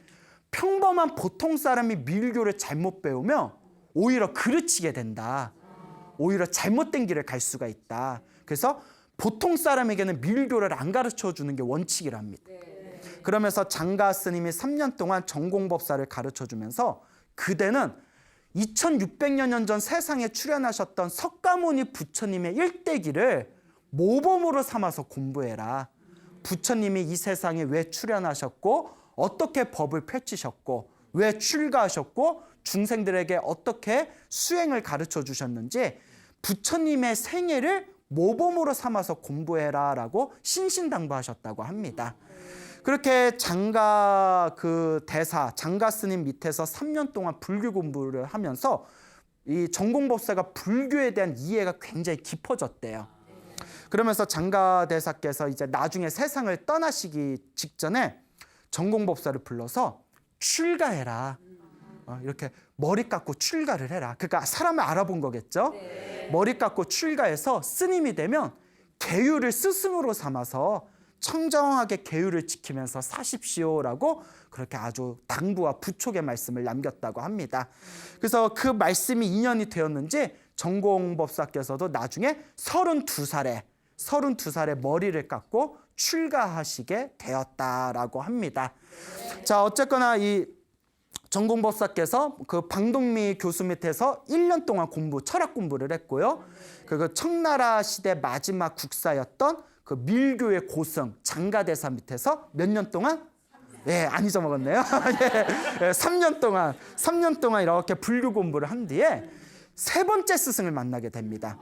평범한 보통 사람이 밀교를 잘못 배우면 오히려 그르치게 된다. 오히려 잘못된 길을 갈 수가 있다. 그래서 보통 사람에게는 밀교를 안 가르쳐 주는 게 원칙이랍니다. 그러면서 장가 스님이 3년 동안 전공법사를 가르쳐 주면서 그대는 2600여 년 전 세상에 출현하셨던 석가모니 부처님의 일대기를 모범으로 삼아서 공부해라. 부처님이 이 세상에 왜 출현하셨고 어떻게 법을 펼치셨고 왜 출가하셨고 중생들에게 어떻게 수행을 가르쳐 주셨는지 부처님의 생애를 모범으로 삼아서 공부해라 라고 신신당부하셨다고 합니다. 그렇게 장가 그 대사, 장가 스님 밑에서 3년 동안 불교 공부를 하면서 이 전공법사가 불교에 대한 이해가 굉장히 깊어졌대요. 그러면서 장가 대사께서 이제 나중에 세상을 떠나시기 직전에 전공법사를 불러서 출가해라. 이렇게 머리 깎고 출가를 해라. 그러니까 사람을 알아본 거겠죠. 머리 깎고 출가해서 스님이 되면 계율을 스승으로 삼아서 청정하게 계율을 지키면서 사십시오라고 그렇게 아주 당부와 부촉의 말씀을 남겼다고 합니다. 그래서 그 말씀이 인연이 되었는지 전공법사께서도 나중에 32살에 머리를 깎고 출가하시게 되었다라고 합니다. 자, 어쨌거나 이 전공법사께서 그 방동미 교수 밑에서 1년 동안 철학 공부를 했고요. 그리고 청나라 시대 마지막 국사였던 그 밀교의 고승 장가대사 밑에서 몇 년 동안? 예, 안 잊어먹었네요. 예, 3년 동안 이렇게 불교 공부를 한 뒤에 세 번째 스승을 만나게 됩니다.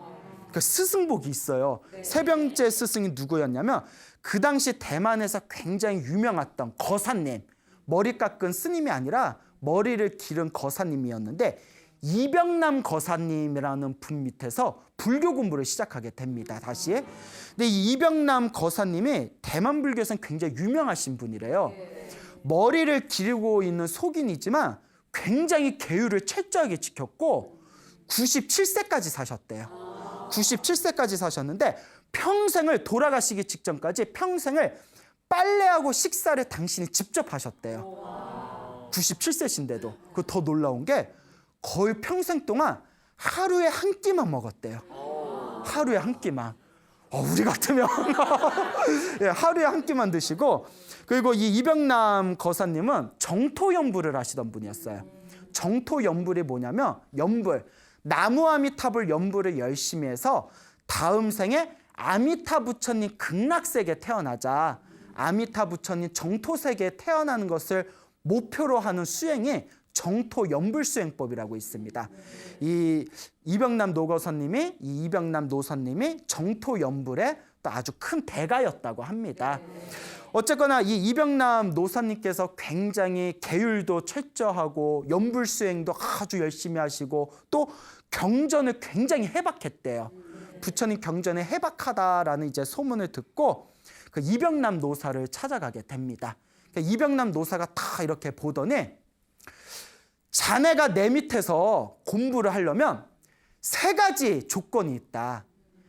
그 스승복이 있어요. 세 번째 스승이 누구였냐면 그 당시 대만에서 굉장히 유명했던 거사님, 머리 깎은 스님이 아니라 머리를 기른 거사님이었는데 이병남 거사님이라는 분 밑에서 불교 공부를 시작하게 됩니다. 다시. 근데 이 이병남 거사님이 대만 불교에서는 굉장히 유명하신 분이래요. 머리를 기르고 있는 속인이지만 굉장히 계율을 철저하게 지켰고 97세까지 사셨대요. 97세까지 사셨는데 평생을, 돌아가시기 직전까지 평생을 빨래하고 식사를 당신이 직접 하셨대요. 97세신데도. 그 더 놀라운 게 거의 평생 동안 하루에 한 끼만 먹었대요. 하루에 한 끼만. 우리 같으면 예, 하루에 한 끼만 드시고, 그리고 이 이병남 거사님은 정토연불을 하시던 분이었어요. 정토연불이 뭐냐면 연불, 나무 아미타불 연불을 열심히 해서 다음 생에 아미타 부처님 극락세계에 태어나자, 아미타 부처님 정토세계에 태어나는 것을 목표로 하는 수행이 정토 연불수행법이라고 있습니다. 이 이병남 노선님이 정토 연불의 또 아주 큰 대가였다고 합니다. 어쨌거나 이 이병남 노선님께서 굉장히 계율도 철저하고 연불수행도 아주 열심히 하시고 또 경전을 굉장히 해박했대요. 부처님 경전에 해박하다라는 이제 소문을 듣고 그 이병남 노사를 찾아가게 됩니다. 이병남 노사가 다 이렇게 보더니 자네가 내 밑에서 공부를 하려면 3가지 조건이 있다.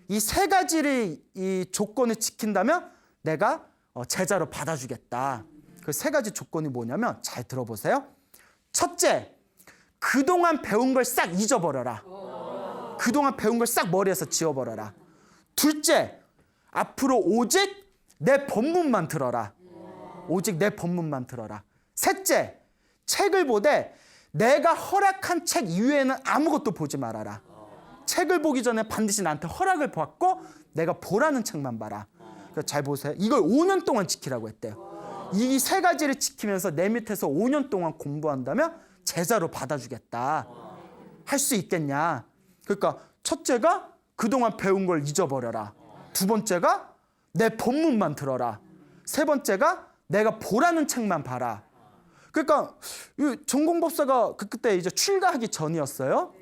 이 3가지를 이 조건을 지킨다면 내가 제자로 받아주겠다. 그 3가지 조건이 뭐냐면 잘 들어보세요. 첫째, 그동안 배운 걸 싹 잊어버려라. 그동안 배운 걸 싹 머리에서 지워버려라. 둘째, 앞으로 오직 내 법문만 들어라. 오직 내 법문만 들어라. 셋째, 책을 보되 내가 허락한 책 이외에는 아무것도 보지 말아라. 책을 보기 전에 반드시 나한테 허락을 받고 내가 보라는 책만 봐라. 잘 보세요. 이걸 5년 동안 지키라고 했대요. 이 3가지를 지키면서 내 밑에서 5년 동안 공부한다면 제자로 받아주겠다. 할 수 있겠냐. 그러니까 첫째가 그동안 배운 걸 잊어버려라. 두 번째가 내 법문만 들어라. 세 번째가 내가 보라는 책만 봐라. 그러니까 전공법사가 그때 이제 출가하기 전이었어요.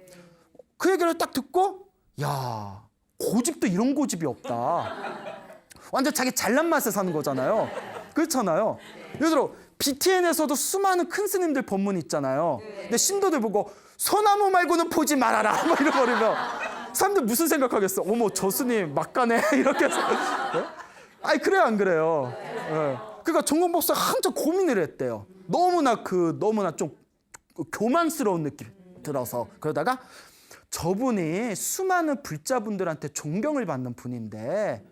그 얘기를 딱 듣고 야, 고집도 이런 고집이 없다. 완전 자기 잘난 맛에 사는 거잖아요. 그렇잖아요. 예를 들어 BTN에서도 수많은 큰 스님들 법문 있잖아요. 근데 신도들 보고 소나무 말고는 보지 말아라 막 이러버리면 사람들 무슨 생각하겠어? 어머, 저 스님 막가네 이렇게 해서. 아니 그래요 안 그래요? 네. 그러니까 전공법사가 한참 고민을 했대요. 너무나 좀 교만스러운 느낌 들어서. 그러다가 저분이 수많은 불자분들한테 존경을 받는 분인데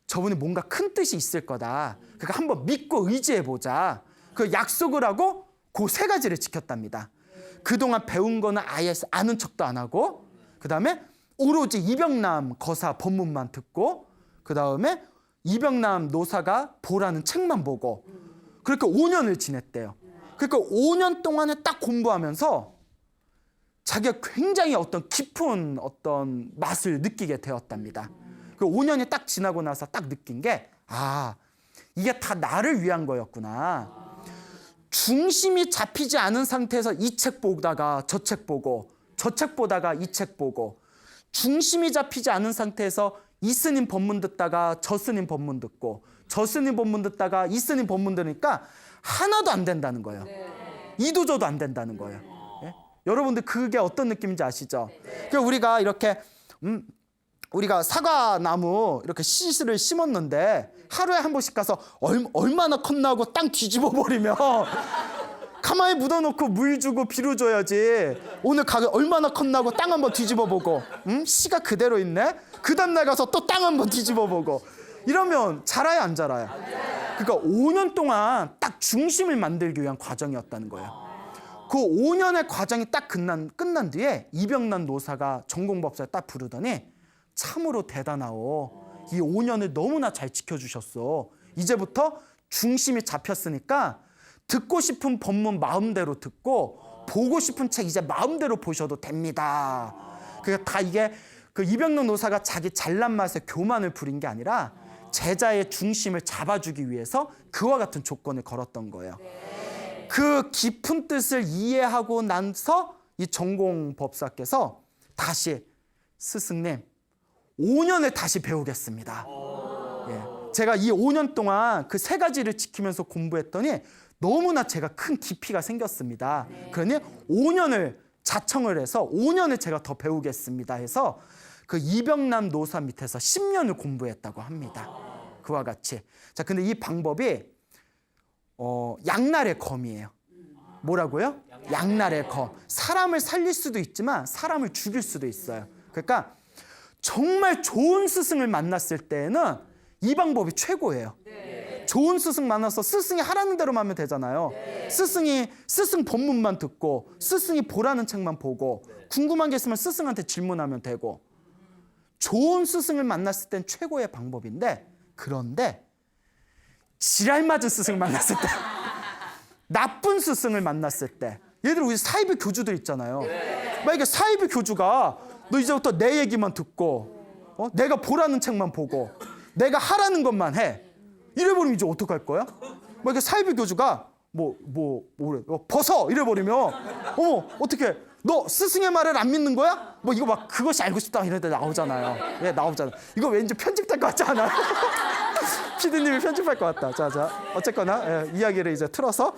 저분이 뭔가 큰 뜻이 있을 거다. 그러니까 한번 믿고 의지해보자. 그 약속을 하고 그 3가지를 지켰답니다. 그동안 배운 거는 아예 아는 척도 안 하고, 그 다음에 오로지 이병남 거사 법문만 듣고, 그 다음에 이병남 노사가 보라는 책만 보고, 그렇게 5년을 지냈대요. 그러니까 5년 동안에 딱 공부하면서 자기가 굉장히 어떤 깊은 어떤 맛을 느끼게 되었답니다. 그 5년이 딱 지나고 나서 딱 느낀 게, 아, 이게 다 나를 위한 거였구나. 중심이 잡히지 않은 상태에서 이 책 보다가 저 책 보고, 저 책 보다가 이 책 보고, 중심이 잡히지 않은 상태에서 이 스님 법문 듣다가 저 스님 법문 듣고, 저 스님 법문 듣다가 이 스님 법문 들으니까 하나도 안 된다는 거예요. 이도저도 안 된다는 거예요. 예? 여러분들 그게 어떤 느낌인지 아시죠? 그러니까 우리가 이렇게 우리가 사과나무 이렇게 씨를 심었는데 하루에 한 번씩 가서 얼마나 컸나 하고 땅 뒤집어 버리면 가만히 묻어놓고 물 주고 비료 줘야지. 오늘 가게 얼마나 컸나 하고 땅 한번 뒤집어 보고 씨가 그대로 있네? 그 다음날 가서 또 땅 한번 뒤집어 보고 이러면 자라요 안 자라요? 그러니까 5년 동안 딱 중심을 만들기 위한 과정이었다는 거예요. 그 5년의 과정이 딱 끝난 뒤에 이병남 노사가 전공법사를 딱 부르더니 참으로 대단하오. 이 5년을 너무나 잘 지켜주셨어. 이제부터 중심이 잡혔으니까 듣고 싶은 법문 마음대로 듣고 보고 싶은 책 이제 마음대로 보셔도 됩니다. 그게 다 이게 그 이병남 노사가 자기 잘난 맛에 교만을 부린 게 아니라 제자의 중심을 잡아주기 위해서 그와 같은 조건을 걸었던 거예요. 그 깊은 뜻을 이해하고 나서 이 전공법사께서 다시 스승님 5년을 다시 배우겠습니다. 예. 제가 이 5년 동안 그 3가지를 지키면서 공부했더니 너무나 제가 큰 깊이가 생겼습니다. 그러니 5년을 자청을 해서 5년을 제가 더 배우겠습니다 해서 그 이병남 노사 밑에서 10년을 공부했다고 합니다. 그와 같이. 자, 근데 이 방법이 양날의 검이에요. 뭐라고요? 양날의 검. 사람을 살릴 수도 있지만 사람을 죽일 수도 있어요. 그러니까 정말 좋은 스승을 만났을 때는 이 방법이 최고예요. 좋은 스승 만나서 스승이 하라는 대로만 하면 되잖아요. 스승 법문만 듣고 스승이 보라는 책만 보고 궁금한 게 있으면 스승한테 질문하면 되고 좋은 스승을 만났을 땐 최고의 방법인데 그런데 지랄 맞은 스승을 만났을 때 나쁜 스승을 만났을 때 예를 들어 우리 사이비 교주들 있잖아요. 만약에 사이비 교주가 너 이제부터 내 얘기만 듣고 내가 보라는 책만 보고 내가 하라는 것만 해. 이래버리면 이제 어떡할 거야? 만약에 사이비 교주가 벗어 이래버리면 어떻게 너 스승의 말을 안 믿는 거야? 뭐 이거 막 그것이 알고 싶다 이런 데 나오잖아요. 예, 나오잖아. 이거 왠지 편집될 것 같지 않아요? 피디님이 편집할 것 같다. 자, 어쨌거나 이야기를 이제 틀어서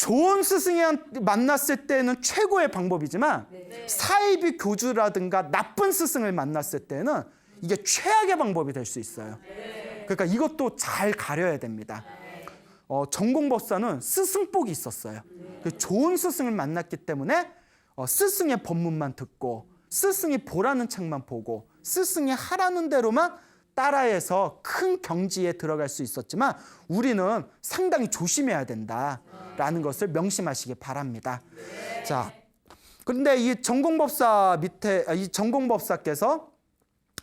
좋은 스승이 만났을 때는 최고의 방법이지만 사이비 교주라든가 나쁜 스승을 만났을 때는 이게 최악의 방법이 될 수 있어요. 그러니까 이것도 잘 가려야 됩니다. 전공법사는 스승복이 있었어요. 좋은 스승을 만났기 때문에 스승의 법문만 듣고 스승이 보라는 책만 보고 스승이 하라는 대로만 따라해서 큰 경지에 들어갈 수 있었지만 우리는 상당히 조심해야 된다라는 것을 명심하시기 바랍니다. 자, 그런데 이 전공법사께서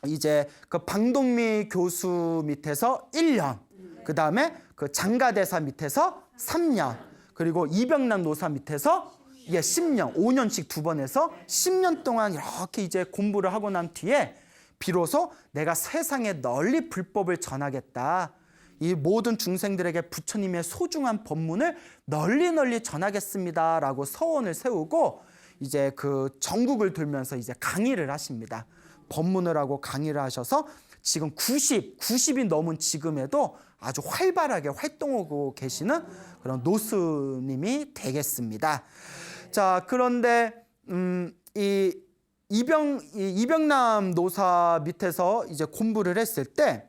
이제 그 방동미 교수 밑에서 1년, 그 다음에 그 장가대사 밑에서 3년, 그리고 이병남 노사 밑에서 10년, 5년씩 2번 해서 10년 동안 이렇게 이제 공부를 하고 난 뒤에 비로소 내가 세상에 널리 불법을 전하겠다. 이 모든 중생들에게 부처님의 소중한 법문을 널리 전하겠습니다. 라고 서원을 세우고 이제 그 전국을 돌면서 이제 강의를 하십니다. 법문을 하고 강의를 하셔서 지금 90이 넘은 지금에도 아주 활발하게 활동하고 계시는 그런 노스님이 되겠습니다. 자, 그런데 이 이병남 노사 밑에서 이제 공부를 했을 때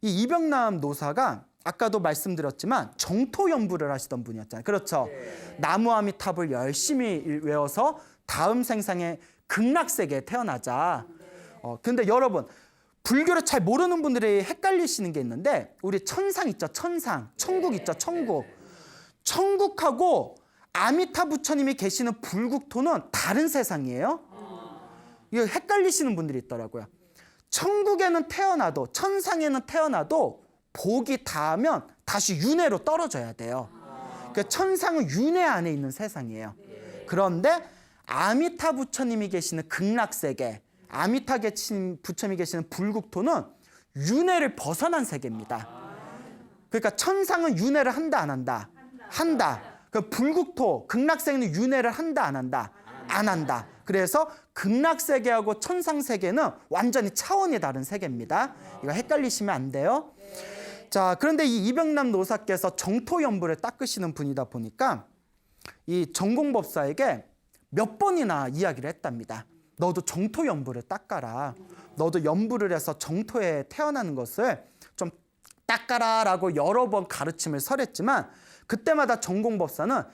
이 이병남 노사가 아까도 말씀드렸지만 정토 연부를 하시던 분이었잖아요. 그렇죠? 나무아미탑을 열심히 외워서 다음 생상에 극락세계에 태어나자. 근데 여러분, 불교를 잘 모르는 분들이 헷갈리시는 게 있는데 우리 천상 있죠? 천상. 천국 있죠? 천국. 천국하고 아미타 부처님이 계시는 불국토는 다른 세상이에요. 이거 헷갈리시는 분들이 있더라고요. 천국에는 태어나도 천상에는 태어나도 복이 닿으면 다시 윤회로 떨어져야 돼요. 그러니까 천상은 윤회 안에 있는 세상이에요. 그런데 아미타 부처님이 계시는 극락세계, 아미타 부처님이 계시는 불국토는 윤회를 벗어난 세계입니다. 그러니까 천상은 윤회를 한다 안 한다? 한다. 그 불국토, 극락세계는 윤회를 한다 안 한다? 안 한다. 그래서 극락세계하고 천상세계는 완전히 차원이 다른 세계입니다. 이거 헷갈리시면 안 돼요. 자, 그런데 이 이병남 노사께서 정토연부를 닦으시는 분이다 보니까 이 전공법사에게 몇 번이나 이야기를 했답니다. 너도 정토연부를 닦아라. 너도 연부를 해서 정토에 태어나는 것을 좀 닦아라 라고 여러 번 가르침을 설했지만 그때마다 전공법사는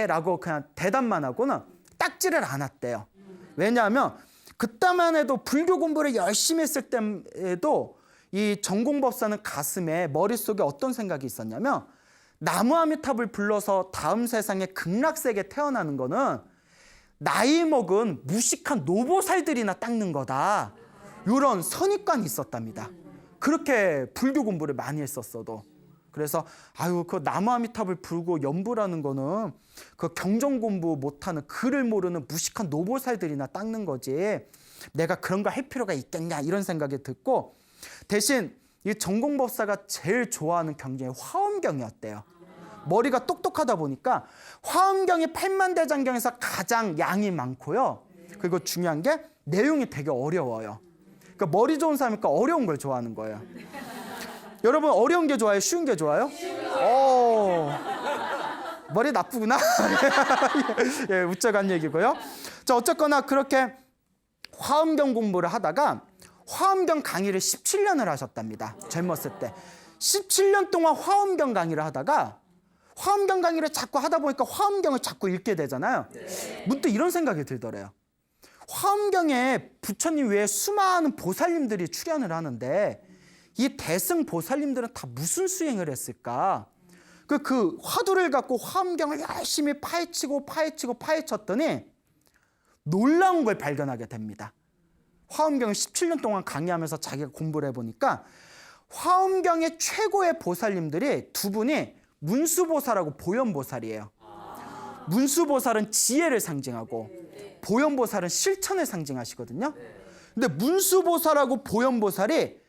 라고 그냥 대답만 하고는 닦지를 않았대요. 왜냐하면 그때만 해도 불교 공부를 열심히 했을 때에도 이 전공법사는 가슴에 머릿속에 어떤 생각이 있었냐면 나무아미탑을 불러서 다음 세상에 극락세계에 태어나는 거는 나이 먹은 무식한 노보살들이나 닦는 거다. 이런 선입관이 있었답니다. 그렇게 불교 공부를 많이 했었어도. 그래서 그 나무아미탑을 불고 연부라는 거는 그 경전 공부 못하는 글을 모르는 무식한 노보살들이나 닦는 거지 내가 그런 거 할 필요가 있겠냐 이런 생각이 듣고 대신 이 전공법사가 제일 좋아하는 경전이 화엄경이었대요. 머리가 똑똑하다 보니까 화엄경이 8만대장경에서 가장 양이 많고요. 그리고 중요한 게 내용이 되게 어려워요. 그러니까 머리 좋은 사람이니까 어려운 걸 좋아하는 거예요. 여러분 어려운 게 좋아요? 쉬운 게 좋아요? 머리 나쁘구나. 예, 웃자간 얘기고요. 자, 어쨌거나 그렇게 화엄경 공부를 하다가 화엄경 강의를 17년을 하셨답니다. 젊었을 때. 17년 동안 화엄경 강의를 하다가 화엄경 강의를 자꾸 하다 보니까 화엄경을 자꾸 읽게 되잖아요. 문득 이런 생각이 들더래요. 화엄경에 부처님 외에 수많은 보살님들이 출연을 하는데 이 대승 보살님들은 다 무슨 수행을 했을까? 그 화두를 갖고 화엄경을 열심히 파헤쳤더니 놀라운 걸 발견하게 됩니다. 화엄경을 17년 동안 강의하면서 자기가 공부를 해보니까 화엄경의 최고의 보살님들이 두 분이 문수보살하고 보현보살이에요. 문수보살은 지혜를 상징하고 보현보살은 실천을 상징하시거든요. 근데 문수보살하고 보현보살이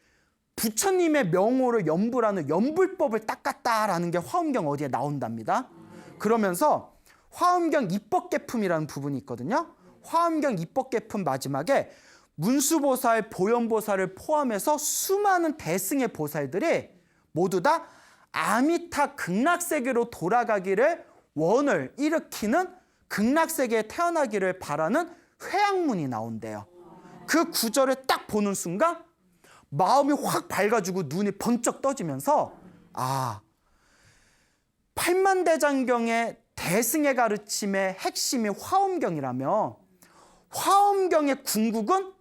부처님의 명호를 연부라는 연불법을 닦았다라는 게 화엄경 어디에 나온답니다. 그러면서 화엄경 입법계품이라는 부분이 있거든요. 화엄경 입법계품 마지막에 문수보살, 보현보살을 포함해서 수많은 대승의 보살들이 모두 다 아미타 극락세계로 돌아가기를 원을 일으키는 극락세계에 태어나기를 바라는 회양문이 나온대요. 그 구절을 딱 보는 순간 마음이 확 밝아지고 눈이 번쩍 떠지면서 팔만대장경의 대승의 가르침의 핵심이 화엄경이라며 화엄경의 궁극은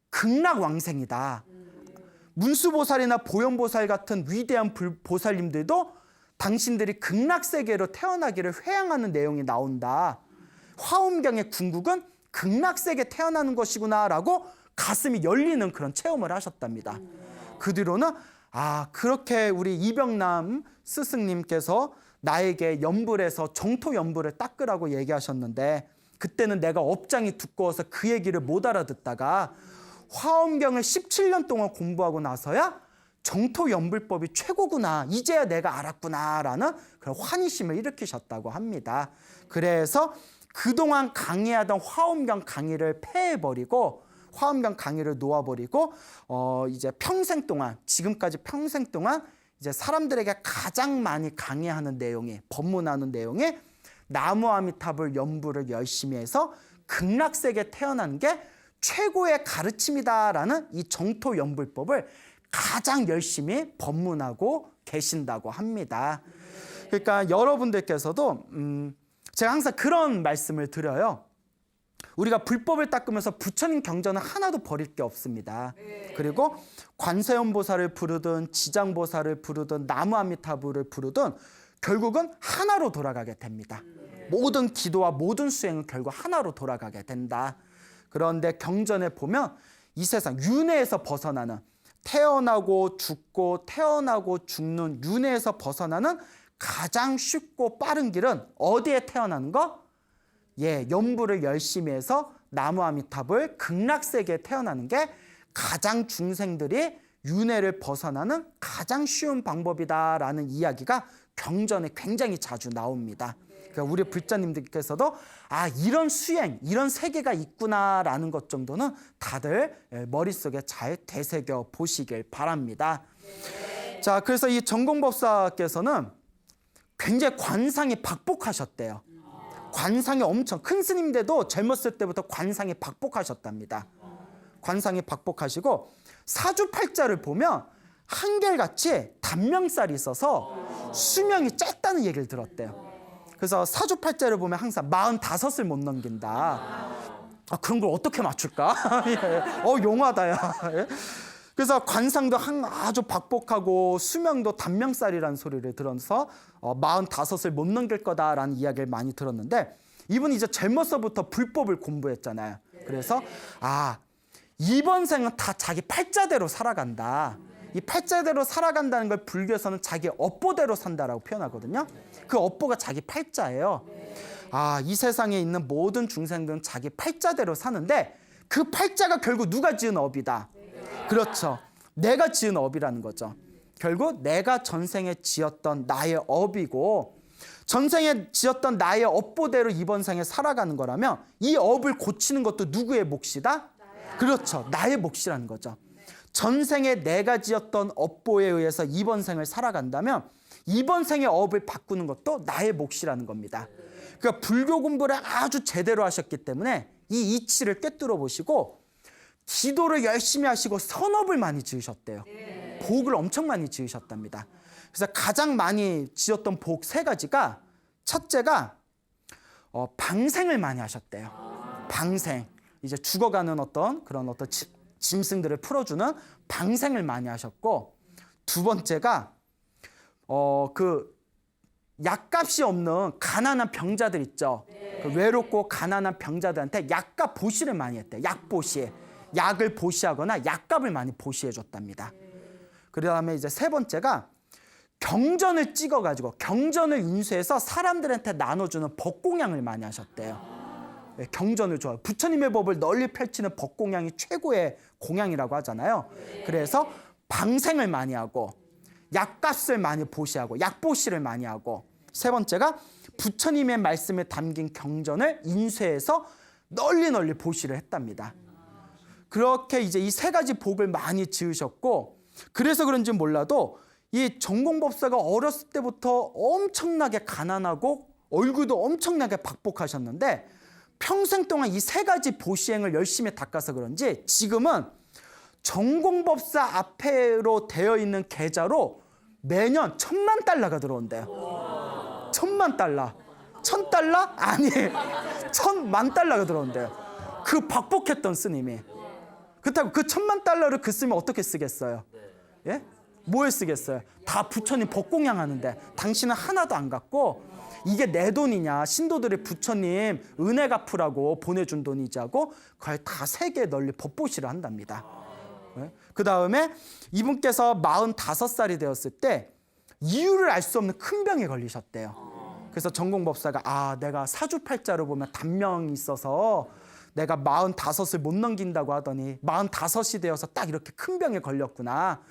극락왕생이다. 문수보살이나 보현보살 같은 위대한 보살님들도 당신들이 극락세계로 태어나기를 회양하는 내용이 나온다. 화엄경의 궁극은 극락세계에 태어나는 것이구나 라고 가슴이 열리는 그런 체험을 하셨답니다. 그 뒤로는 그렇게 우리 이병남 스승님께서 나에게 연불에서 정토 연불을 닦으라고 얘기하셨는데 그때는 내가 업장이 두꺼워서 그 얘기를 못 알아듣다가 화엄경을 17년 동안 공부하고 나서야 정토 연불법이 최고구나, 이제야 내가 알았구나라는 그런 환희심을 일으키셨다고 합니다. 그래서 그동안 강의하던 화엄경 강의를 폐해버리고 화엄경 강의를 놓아버리고 이제 평생 동안, 지금까지 평생 동안 이제 사람들에게 가장 많이 강의하는 내용이, 법문하는 내용이 나무아미타불 연불을 열심히 해서 극락세계에 태어난 게 최고의 가르침이다라는 이 정토 연불법을 가장 열심히 법문하고 계신다고 합니다. 그러니까 여러분들께서도 제가 항상 그런 말씀을 드려요. 우리가 불법을 닦으면서 부처님 경전은 하나도 버릴 게 없습니다. 그리고 관세음보살을 부르든 지장보살을 부르든 나무아미타불을 부르든 결국은 하나로 돌아가게 됩니다. 모든 기도와 모든 수행은 결국 하나로 돌아가게 된다. 그런데 경전에 보면 이 세상 윤회에서 벗어나는, 태어나고 죽고 태어나고 죽는 윤회에서 벗어나는 가장 쉽고 빠른 길은 어디에 태어나는 거? 연불을 열심히 해서 나무아미타불 극락세계에 태어나는 게 가장 중생들이 윤회를 벗어나는 가장 쉬운 방법이다라는 이야기가 경전에 굉장히 자주 나옵니다. 그러니까 우리 불자님들께서도 이런 수행, 이런 세계가 있구나라는 것 정도는 다들 머릿속에 잘 되새겨 보시길 바랍니다. 자, 그래서 이 전공법사께서는 굉장히 관상이 박복하셨대요. 관상이 엄청 큰 스님인데도 젊었을 때부터 관상이 박복하셨답니다. 관상이 박복하시고 사주팔자를 보면 한결같이 단명살이 있어서 수명이 짧다는 얘기를 들었대요. 그래서 사주팔자를 보면 항상 45을 못 넘긴다. 그런 걸 어떻게 맞출까? 용하다 야. 그래서 관상도 아주 박복하고 수명도 단명살이라는 소리를 들어서 45을 못 넘길 거다라는 이야기를 많이 들었는데 이분이 이제 젊어서부터 불법을 공부했잖아요. 그래서 이번 생은 다 자기 팔자대로 살아간다. 이 팔자대로 살아간다는 걸 불교에서는 자기 업보대로 산다라고 표현하거든요. 그 업보가 자기 팔자예요. 이 세상에 있는 모든 중생들은 자기 팔자대로 사는데 그 팔자가 결국 누가 지은 업이다. 그렇죠. 내가 지은 업이라는 거죠. 결국 내가 전생에 지었던 나의 업이고 전생에 지었던 나의 업보대로 이번 생에 살아가는 거라면 이 업을 고치는 것도 누구의 몫이다? 그렇죠. 나의 몫이라는 거죠. 전생에 내가 지었던 업보에 의해서 이번 생을 살아간다면 이번 생의 업을 바꾸는 것도 나의 몫이라는 겁니다. 그러니까 불교 공부를 아주 제대로 하셨기 때문에 이 이치를 꿰뚫어 보시고 기도를 열심히 하시고 선업을 많이 지으셨대요. 복을 엄청 많이 지으셨답니다. 그래서 가장 많이 지었던 복 3가지가 첫째가 방생을 많이 하셨대요. 방생. 이제 죽어가는 어떤 짐승들을 풀어주는 방생을 많이 하셨고 두 번째가 그 약값이 없는 가난한 병자들 있죠. 그 외롭고 가난한 병자들한테 약값 보시를 많이 했대요. 약보시. 약을 보시하거나 약값을 많이 보시해 줬답니다. 그 다음에 이제 세 번째가 경전을 찍어가지고 경전을 인수해서 사람들한테 나눠주는 법공양을 많이 하셨대요. 경전을 좋아해요. 부처님의 법을 널리 펼치는 법공양이 최고의 공양이라고 하잖아요. 그래서 방생을 많이 하고 약값을 많이 보시하고 약보시를 많이 하고 세 번째가 부처님의 말씀에 담긴 경전을 인쇄해서 널리 보시를 했답니다. 그렇게 이제 이 3가지 복을 많이 지으셨고 그래서 그런지 몰라도 이 전공법사가 어렸을 때부터 엄청나게 가난하고 얼굴도 엄청나게 박복하셨는데 평생 동안 이 세 가지 보시행을 열심히 닦아서 그런지 지금은 전공법사 앞에로 되어 있는 계좌로 매년 $10,000,000가 들어온대요. $10,000,000. $1,000? 아니, $10,000,000가 들어온대요. 그 박복했던 스님이. 그렇다고 그 $10,000,000를 그 스님이 어떻게 쓰겠어요? 예? 뭐에 쓰겠어요? 다 부처님 법공양 하는데 당신은 하나도 안 갖고 이게 내 돈이냐, 신도들이 부처님 은혜 갚으라고 보내준 돈이지 하고 그걸 다 세계에 널리 법보시를 한답니다. 예? 그 다음에 이분께서 45살이 되었을 때 이유를 알 수 없는 큰 병에 걸리셨대요. 그래서 전공법사가 내가 사주팔자로 보면 단명이 있어서 내가 45을 못 넘긴다고 하더니 45이 되어서 딱 이렇게 큰 병에 걸렸구나.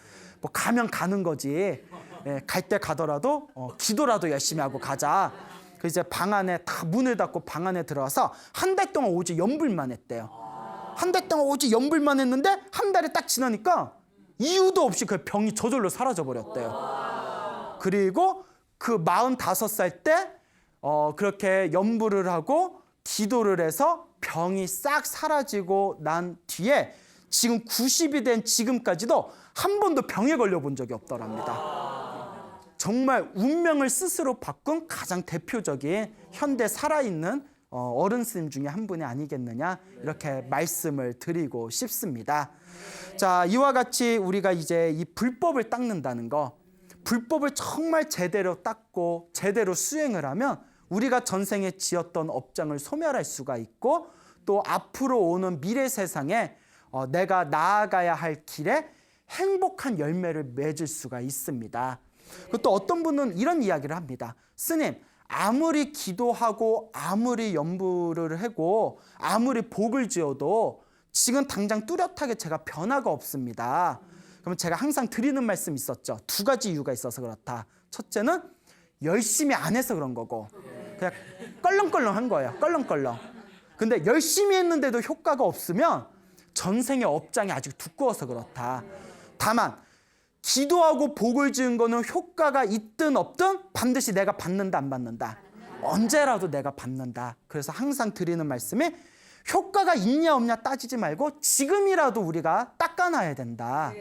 뭐 가면 가는 거지. 예, 갈 때 가더라도 기도라도 열심히 하고 가자. 그 이제 방 안에 다 문을 닫고 방 안에 들어와서 한 달 동안 오직 연불만 했대요. 한 달 동안 오직 연불만 했는데 한 달이 딱 지나니까 이유도 없이 그 병이 저절로 사라져 버렸대요. 그리고 그 45살 때 그렇게 연불을 하고 기도를 해서 병이 싹 사라지고 난 뒤에 지금 90이 된 지금까지도 한 번도 병에 걸려본 적이 없더랍니다. 정말 운명을 스스로 바꾼 가장 대표적인 현대 살아있는 어른 스님 중에 한 분이 아니겠느냐 이렇게 말씀을 드리고 싶습니다. 자, 이와 같이 우리가 이제 이 불법을 닦는다는 거, 불법을 정말 제대로 닦고 제대로 수행을 하면 우리가 전생에 지었던 업장을 소멸할 수가 있고 또 앞으로 오는 미래 세상에 내가 나아가야 할 길에 행복한 열매를 맺을 수가 있습니다. 또 어떤 분은 이런 이야기를 합니다. 스님, 아무리 기도하고 아무리 연불을 하고 아무리 복을 지어도 지금 당장 뚜렷하게 제가 변화가 없습니다. 그러면 제가 항상 드리는 말씀이 있었죠. 두 가지 이유가 있어서 그렇다. 첫째는 열심히 안 해서 그런 거고 그냥 껄렁껄렁한 거예요. 껄렁껄렁. 근데 열심히 했는데도 효과가 없으면 전생의 업장이 아직 두꺼워서 그렇다. 다만 기도하고 복을 지은 거는 효과가 있든 없든 반드시 내가 받는다 안 받는다. 언제라도 내가 받는다. 그래서 항상 드리는 말씀이 효과가 있냐 없냐 따지지 말고 지금이라도 우리가 닦아놔야 된다.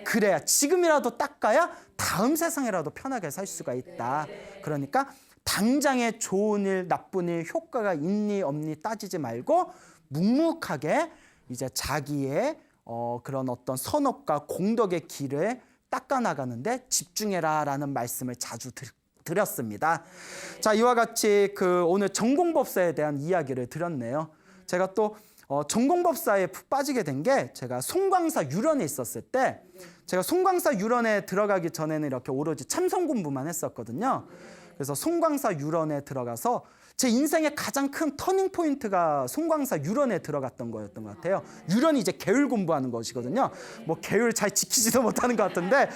그래야 지금이라도 닦아야 다음 세상이라도 편하게 살 수가 있다. 그러니까 당장의 좋은 일, 나쁜 일, 효과가 있니 없니 따지지 말고 묵묵하게 이제 자기의 그런 어떤 선업과 공덕의 길을 닦아나가는데 집중해라라는 말씀을 자주 드렸습니다. 자, 이와 같이 오늘 전공법사에 대한 이야기를 드렸네요. 제가 또 전공법사에 푹 빠지게 된 게 제가 송광사 유런에 있었을 때 제가 송광사 유런에 들어가기 전에는 이렇게 오로지 참선 공부만 했었거든요. 그래서 송광사 유런에 들어가서 제 인생의 가장 큰 터닝 포인트가 송광사 유런에 들어갔던 거였던 것 같아요. 유런이 이제 계율 공부하는 것이거든요. 뭐 계율 잘 지키지도 못하는 것 같은데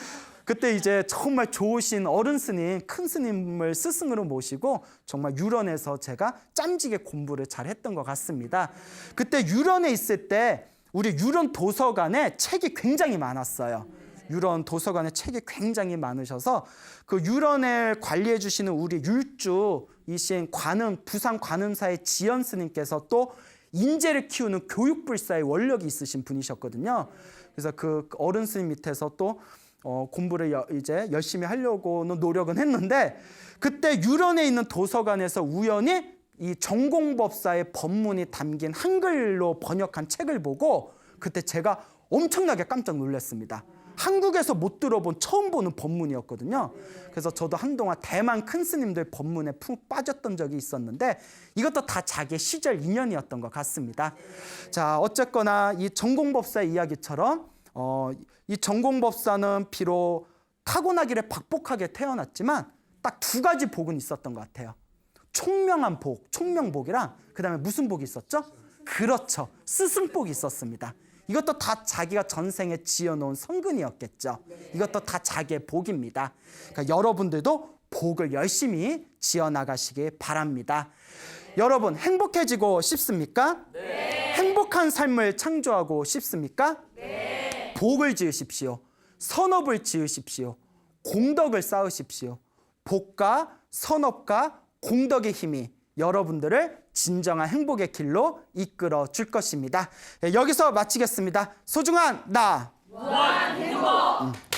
그때 이제 정말 좋으신 어른 스님, 큰 스님을 스승으로 모시고 정말 유런에서 제가 짬지게 공부를 잘 했던 것 같습니다. 그때 유런에 있을 때 우리 유런 도서관에 책이 굉장히 많았어요. 유런 도서관에 책이 굉장히 많으셔서 그 유런을 관리해 주시는 우리 율주이신 부산 관음사의 지연 스님께서 또 인재를 키우는 교육불사의 원력이 있으신 분이셨거든요. 그래서 그 어른 스님 밑에서 또 공부를 이제 열심히 하려고는 노력은 했는데 그때 유런에 있는 도서관에서 우연히 이 전공법사의 법문이 담긴 한글로 번역한 책을 보고 그때 제가 엄청나게 깜짝 놀랐습니다. 한국에서 못 들어본 처음 보는 법문이었거든요. 그래서 저도 한동안 대만 큰 스님들 법문에 푹 빠졌던 적이 있었는데 이것도 다 자기의 시절 인연이었던 것 같습니다. 자, 어쨌거나 이 전공법사의 이야기처럼 이 전공법사는 비록 타고나기를 박복하게 태어났지만 딱 두 가지 복은 있었던 것 같아요. 총명한 복, 총명복이랑 그 다음에 무슨 복이 있었죠? 그렇죠. 스승복이 있었습니다. 이것도 다 자기가 전생에 지어놓은 성근이었겠죠. 이것도 다 자기의 복입니다. 그러니까 여러분들도 복을 열심히 지어나가시기 바랍니다. 여러분 행복해지고 싶습니까? 네. 행복한 삶을 창조하고 싶습니까? 네. 복을 지으십시오. 선업을 지으십시오. 공덕을 쌓으십시오. 복과 선업과 공덕의 힘이 여러분들을 진정한 행복의 길로 이끌어 줄 것입니다. 여기서 마치겠습니다. 소중한 나. 무한 행복.